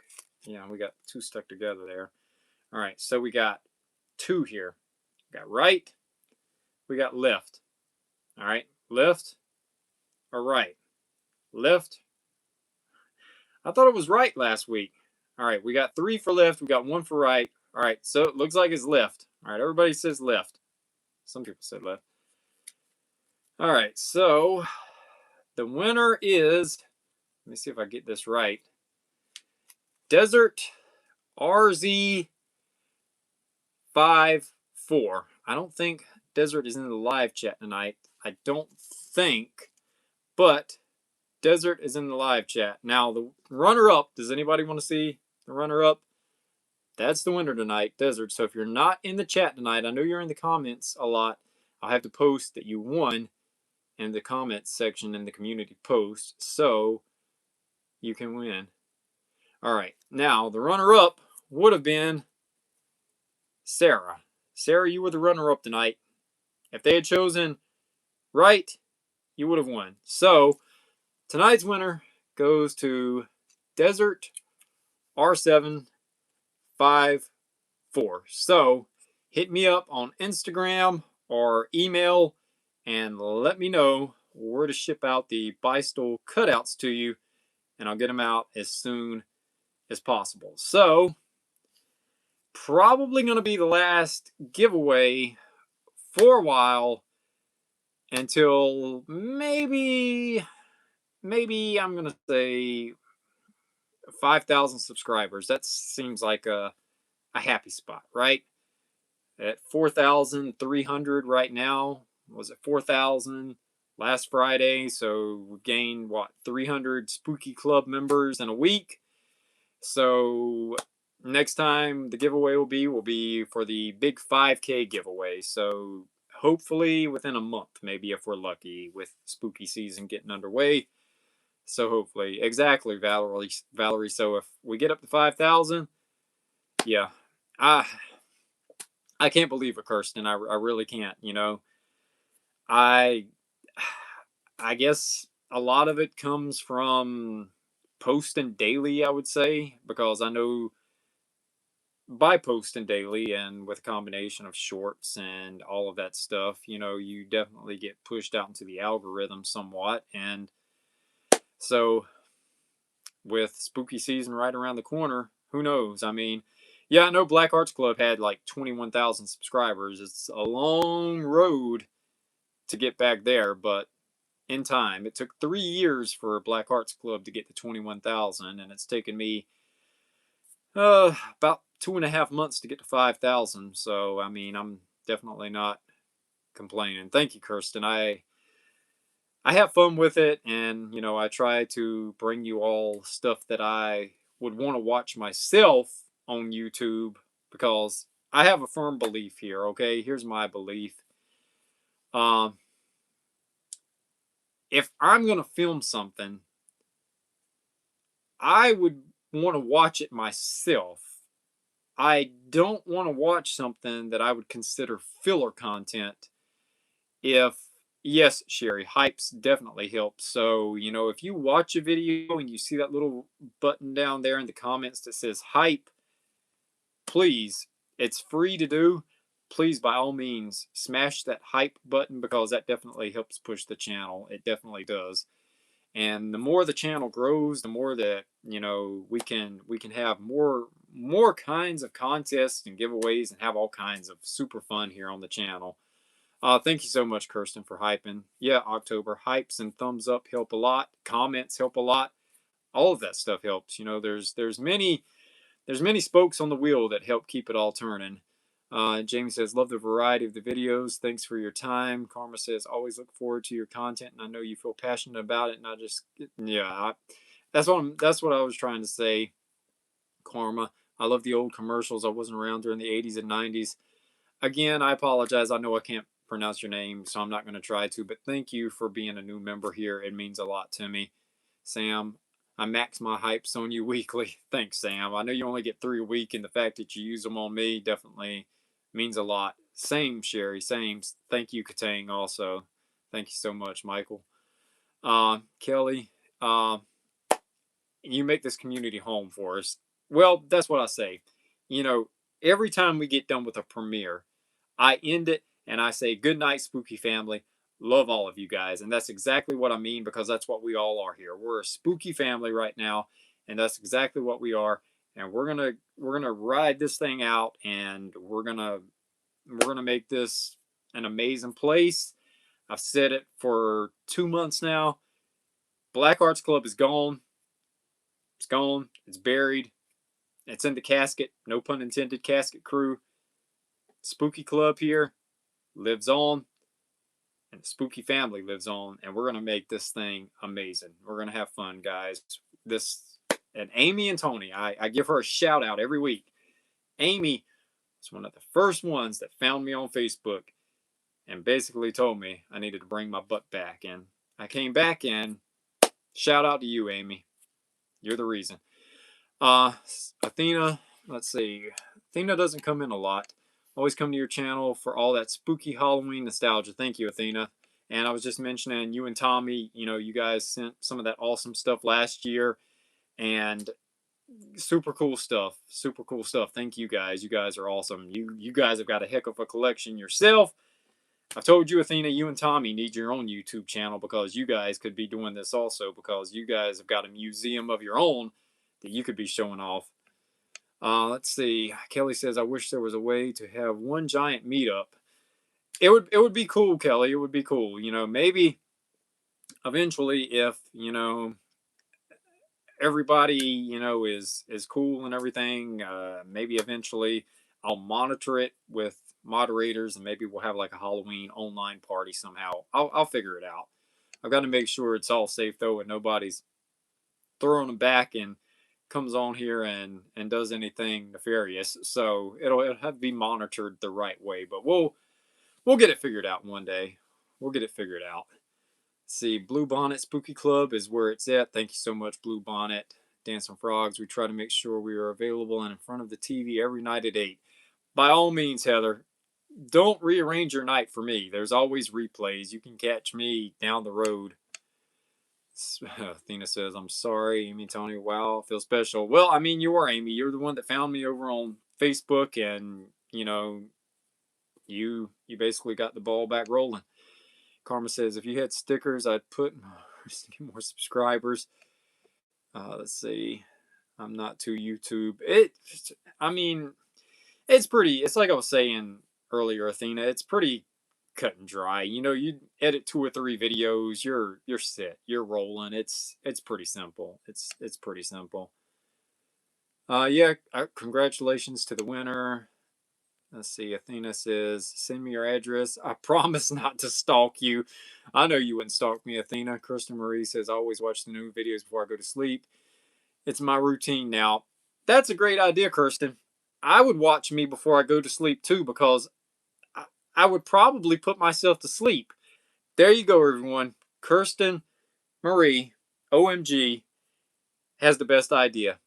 Speaker 1: Yeah, we got 2 stuck together there. All right, so we got 2 here. We got right. We got left. All right, left or right? Left. I thought it was right last week. All right, we got 3 for left. We got 1 for right. All right, so it looks like it's left. All right, everybody says left. Some people said left. All right, so the winner is, let me see if I get this right, Desert RZ54. I don't think Desert is in the live chat tonight. I don't think, but Desert is in the live chat. Now, the runner-up, does anybody want to see the runner-up? That's the winner tonight, Desert. So if you're not in the chat tonight, I know you're in the comments a lot. I'll have to post that you won in the comments section in the community post, so you can win. All right, now the runner-up would have been Sarah. Sarah, you were the runner-up tonight. If they had chosen right, you would have won. So tonight's winner goes to Desert R754. So hit me up on Instagram or email and let me know where to ship out the Bicycle cutouts to you, and I'll get them out as soon as possible. So probably going to be the last giveaway for a while until maybe I'm going to say 5,000 subscribers. That seems like a happy spot, right? At 4,300 right now. Was it 4,000 last Friday? So we gained what, 300 Spooky Club members in a week. So next time the giveaway will be for the big 5K giveaway. So hopefully within a month, maybe if we're lucky with spooky season getting underway. So hopefully, exactly, Valerie. Valerie. So if we get up to 5,000, yeah, I I can't believe it, Kirsten. I really can't. I I guess a lot of it comes from posting daily. I would say because I know by posting daily and with a combination of shorts and all of that stuff, you definitely get pushed out into the algorithm somewhat. And so with spooky season right around the corner, who knows? I mean, yeah, I know Black Arts Club had like 21,000 subscribers. It's a long road to get back there, but in time, it took 3 years for Black Arts Club to get to 21,000, and it's taken me about 2.5 months to get to 5,000. So, I mean, I'm definitely not complaining. Thank you, Kirsten. I have fun with it, and I try to bring you all stuff that I would want to watch myself on YouTube because I have a firm belief here. Okay, here's my belief. Um, if I'm gonna film something, I would want to watch it myself. I don't want to watch something that I would consider filler content. If Yes, Sherry, hypes definitely help. So, if you watch a video and you see that little button down there in the comments that says hype, please, it's free to do. Please, by all means, smash that hype button because that definitely helps push the channel. It definitely does. And the more the channel grows, the more that we can have more kinds of contests and giveaways and have all kinds of super fun here on the channel. Thank you so much, Kirsten, for hyping. Yeah, October hypes and thumbs up help a lot. Comments help a lot. All of that stuff helps. There's many spokes on the wheel that help keep it all turning. Jamie says, love the variety of the videos. Thanks for your time. Karma says, always look forward to your content, and I know you feel passionate about it. Not just, yeah, that's what I was trying to say, Karma. I love the old commercials. I wasn't around during the 80s and 90s. Again, I apologize. I know I can't pronounce your name, so I'm not going to try to, but thank you for being a new member here. It means a lot to me. Sam, I max my hypes on you weekly. Thanks, Sam. I know you only get 3 a week, and the fact that you use them on me definitely means a lot. Same, Sherry. Same. Thank you, Katang, also. Thank you so much, Michael. Kelly, you make this community home for us. Well, that's what I say. You know, every time we get done with a premiere, I end it and I say, good night, spooky family. Love all of you guys. And that's exactly what I mean because that's what we all are here. We're a spooky family right now, and that's exactly what we are. And we're gonna ride this thing out, and we're gonna make this an amazing place. I've said it for 2 months now. Black Arts Club is gone. It's gone. It's buried. It's in the casket. No pun intended. Casket crew. Spooky Club here lives on, and the spooky family lives on, and we're gonna make this thing amazing. We're gonna have fun, guys. This and Amy and Tony, I give her a shout out every week. Amy was one of the first ones that found me on Facebook and basically told me I needed to bring my butt back, and I came back. And shout out to you, Amy. You're the reason. Athena, let's see. Athena doesn't come in a lot. Always come to your channel for all that spooky Halloween nostalgia. Thank you, Athena. And I was just mentioning you and Tommy, you guys sent some of that awesome stuff last year, and super cool stuff. Super cool stuff. Thank you guys. You guys are awesome. You guys have got a heck of a collection yourself. I've told you, Athena, you and Tommy need your own YouTube channel because you guys could be doing this also because you guys have got a museum of your own that you could be showing off. Let's see. Kelly says, I wish there was a way to have one giant meetup. It would be cool, Kelly. It would be cool. Maybe eventually if, everybody, is cool and everything. Maybe eventually I'll monitor it with moderators, and maybe we'll have like a Halloween online party somehow. I'll figure it out. I've got to make sure it's all safe though, and nobody's throwing them back and comes on here and does anything nefarious. So it'll have to be monitored the right way. But we'll get it figured out one day. We'll get it figured out. See, Blue Bonnet Spooky Club is where it's at. Thank you so much, Blue Bonnet. Dancing Frogs. We try to make sure we are available and in front of the TV every night at 8. By all means, Heather, don't rearrange your night for me. There's always replays. You can catch me down the road. Athena says, I'm sorry, Amy, Tony. Wow, feel special. Well, I mean, you are, Amy. You're the one that found me over on Facebook, and, you basically got the ball back rolling. Karma says, if you had stickers, I'd put to get more subscribers. Let's see. I'm not too YouTube. It's like I was saying earlier, Athena. It's pretty cut and dry. You edit 2 or 3 videos, you're set, you're rolling. It's pretty simple. It's pretty simple. Yeah. Congratulations to the winner. Let's see. Athena says, send me your address. I promise not to stalk you. I know you wouldn't stalk me, Athena. Kirsten Marie says, I always watch the new videos before I go to sleep. It's my routine now. That's a great idea, Kirsten. I would watch me before I go to sleep too, because I would probably put myself to sleep. There you go, everyone. Kirsten Marie, OMG, has the best idea.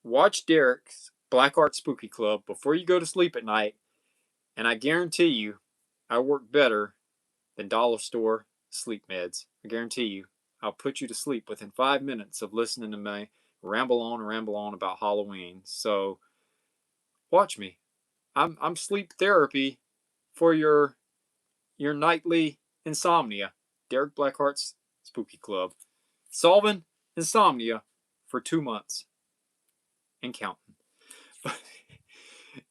Speaker 1: Watch Derek's Black Art Spooky Club before you go to sleep at night, and I guarantee you, I work better than dollar store sleep meds. I guarantee you, I'll put you to sleep within 5 minutes of listening to me ramble on about Halloween. So, watch me. I'm sleep therapy for your nightly insomnia. Derek Blackheart's Spooky Club, solving insomnia for 2 months and counting. But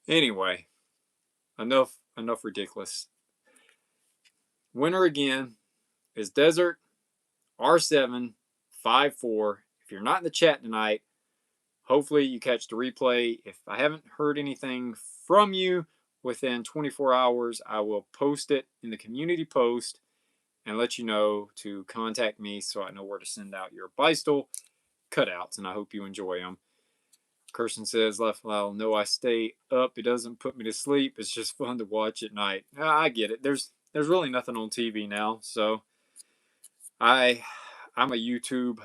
Speaker 1: anyway, enough ridiculous. Winner again is Desert R754. If you're not in the chat tonight, hopefully you catch the replay. If I haven't heard anything from you within 24 hours, I will post it in the community post and let you know to contact me so I know where to send out your Beistel cutouts, and I hope you enjoy them. Kirsten says, Leflau, no, I stay up. It doesn't put me to sleep. It's just fun to watch at night. I get it. There's really nothing on TV now, so I'm a YouTube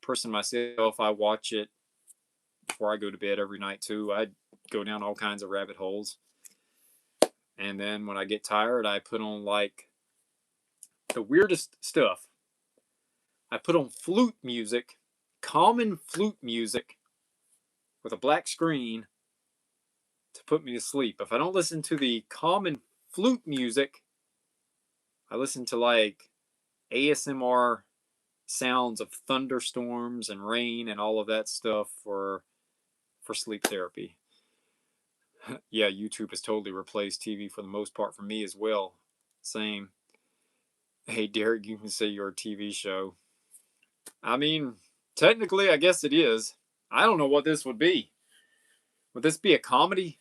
Speaker 1: person myself. I watch it before I go to bed every night too. I go down all kinds of rabbit holes, and then when I get tired, I put on like the weirdest stuff. I put on flute music, common flute music with a black screen to put me to sleep. If I don't listen to the common flute music, I listen to like ASMR sounds of thunderstorms and rain and all of that stuff for sleep therapy. Yeah, YouTube has totally replaced TV for the most part for me as well. Same. Hey, Derek, you can say you're a TV show. I mean, technically, I guess it is. I don't know what this would be. Would this be a comedy?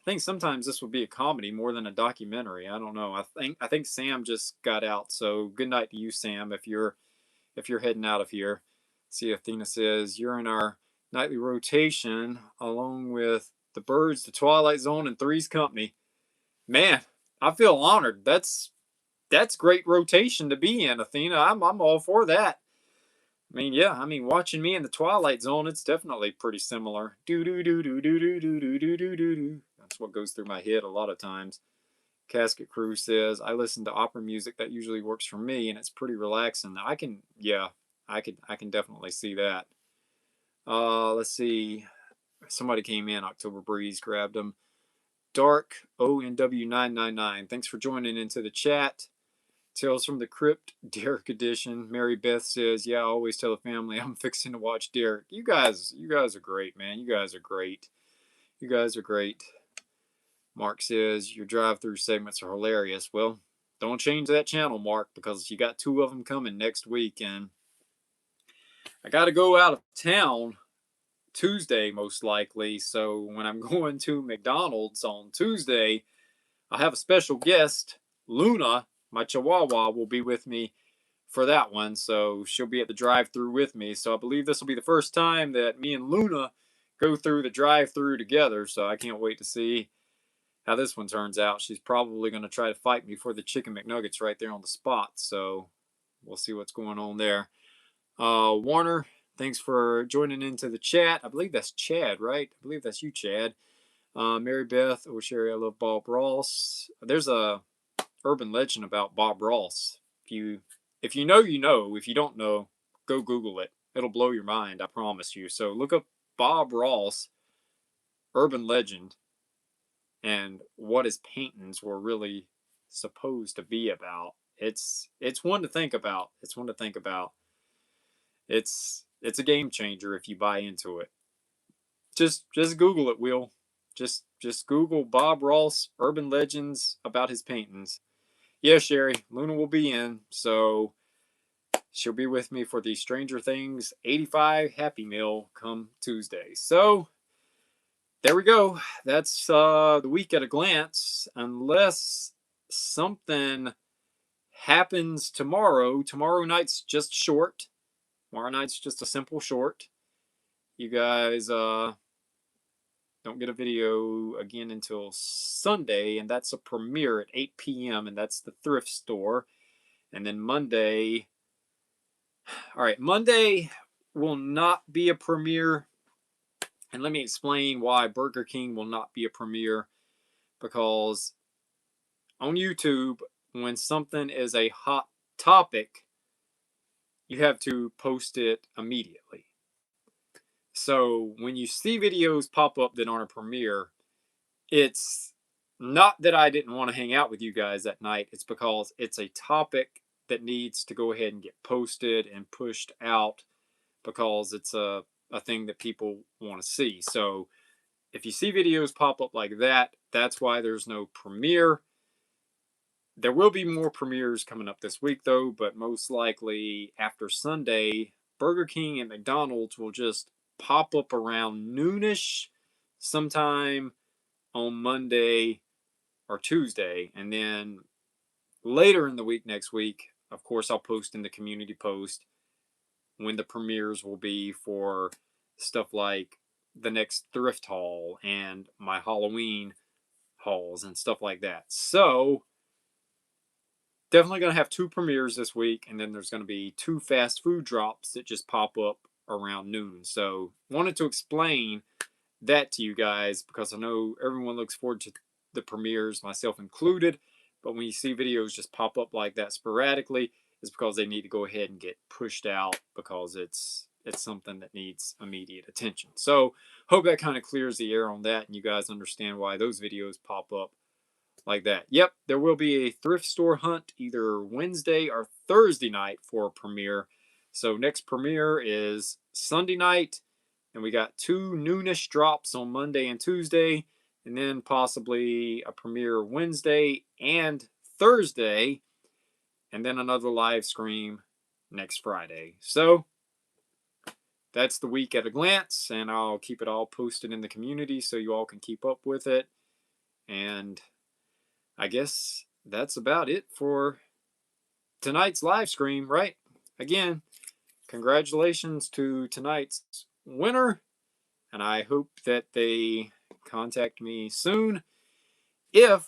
Speaker 1: I think sometimes this would be a comedy more than a documentary. I don't know. I think Sam just got out. So good night to you, Sam, if you're heading out of here. See, Athena says you're in our nightly rotation along with the Birds, the Twilight Zone, and Three's Company. Man, I feel honored. That's great rotation to be in, Athena. I'm all for that. I mean, yeah, watching me in the Twilight Zone, it's definitely pretty similar. Do do do do do do do do do do do. That's what goes through my head a lot of times. Casket Crew says, I listen to opera music. That usually works for me, and it's pretty relaxing. I can definitely see that. Let's see. Somebody came in. October Breeze grabbed them. Dark ONW999. Thanks for joining into the chat. Tales from the Crypt, Derek edition. Mary Beth says, yeah, I always tell the family I'm fixing to watch Derek. You guys are great, man. You guys are great. You guys are great. Mark says, your drive-through segments are hilarious. Well, don't change that channel, Mark, because you got 2 of them coming next week, and I got to go out of town Tuesday, most likely. So when I'm going to McDonald's on Tuesday, I'll have a special guest. Luna, my Chihuahua, will be with me for that one. So she'll be at the drive-thru with me. So I believe this will be the first time that me and Luna go through the drive-thru together. So I can't wait to see how this one turns out. She's probably going to try to fight me for the chicken McNuggets right there on the spot. So we'll see what's going on there. Warner, thanks for joining into the chat. I believe that's Chad, right? I believe that's you, Chad. Mary Beth, oh Sherry, I love Bob Ross. There's a urban legend about Bob Ross. If you know, you know. If you don't know, go Google it. It'll blow your mind, I promise you. So look up Bob Ross, urban legend, and what his paintings were really supposed to be about. It's one to think about. It's one to think about. It's a game changer if you buy into it. Just Google it, Will. Just Google Bob Ross urban legends about his paintings. Yeah, Sherry, Luna will be in, so she'll be with me for the Stranger Things 85 Happy Meal come Tuesday. So there we go. That's the week at a glance. Unless something happens tomorrow. Tomorrow night's just short. Tomorrow night's just a simple short. You guys don't get a video again until Sunday, and that's a premiere at 8 p.m., and that's the thrift store. And then Monday, all right, Monday will not be a premiere. And let me explain why Burger King will not be a premiere. Because on YouTube, when something is a hot topic, you have to post it immediately. So when you see videos pop up that aren't a premiere, it's not that I didn't want to hang out with you guys that night. It's because it's a topic that needs to go ahead and get posted and pushed out because it's a thing that people want to see. So if you see videos pop up like that, that's why there's no premiere. There will be more premieres coming up this week, though, but most likely after Sunday, Burger King and McDonald's will just pop up around noonish sometime on Monday or Tuesday. And then later in the week next week, of course, I'll post in the community post when the premieres will be for stuff like the next thrift haul and my Halfoween hauls and stuff like that. So definitely going to have 2 premieres this week, and then there's going to be 2 fast food drops that just pop up around noon. So wanted to explain that to you guys because I know everyone looks forward to the premieres, myself included. But when you see videos just pop up like that sporadically, it's because they need to go ahead and get pushed out because it's something that needs immediate attention. So hope that kind of clears the air on that and you guys understand why those videos pop up like that. Yep, there will be a thrift store hunt either Wednesday or Thursday night for a premiere. So next premiere is Sunday night, and we got 2 noonish drops on Monday and Tuesday, and then possibly a premiere Wednesday and Thursday, and then another live stream next Friday. So that's the week at a glance, and I'll keep it all posted in the community so you all can keep up with it. And I guess that's about it for tonight's live stream, right? Again, congratulations to tonight's winner, and I hope that they contact me soon. If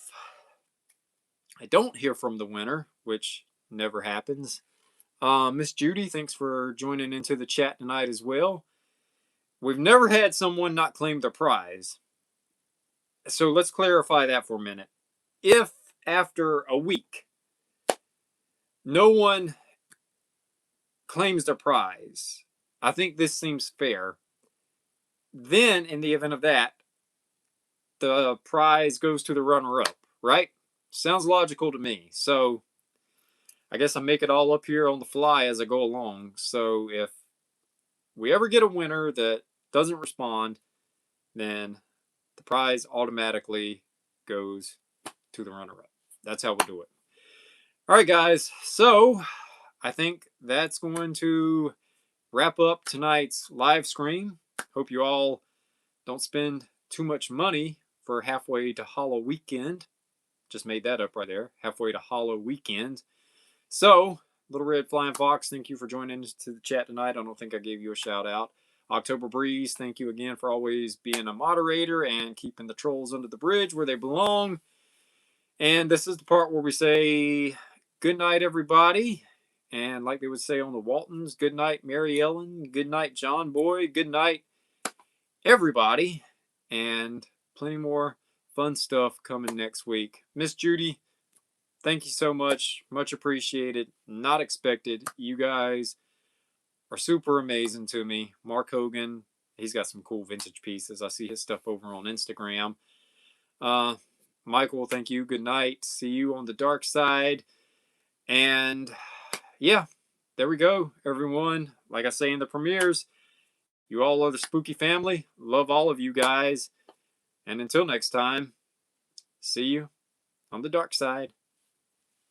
Speaker 1: I don't hear from the winner, which never happens, Miss Judy, thanks for joining into the chat tonight as well. We've never had someone not claim their prize. So let's clarify that for a minute. If after a week, no one claims their prize, I think this seems fair. Then, in the event of that, the prize goes to the runner-up, right? Sounds logical to me. So, I guess I make it all up here on the fly as I go along. So, if we ever get a winner that doesn't respond, then the prize automatically goes to the runner-up. That's how we'll do it. All right, guys. So, I think that's going to wrap up tonight's live scream. Hope you all don't spend too much money for halfway to Hollow Weekend. Just made that up right there. Halfway to Hollow Weekend. So, Little Red Flying Fox, thank you for joining us to the chat tonight. I don't think I gave you a shout out. October Breeze, thank you again for always being a moderator and keeping the trolls under the bridge where they belong. And this is the part where we say good night, everybody. And like they would say on the Waltons, good night, Mary Ellen. Good night, John Boy. Good night, everybody. And plenty more fun stuff coming next week. Miss Judy, thank you so much. Much appreciated. Not expected. You guys are super amazing to me. Mark Hogan, he's got some cool vintage pieces. I see his stuff over on Instagram. Michael, thank you. Good night. See you on the dark side. And yeah, there we go, everyone. Like I say in the premieres, you all are the spooky family. Love all of you guys. And until next time, see you on the dark side.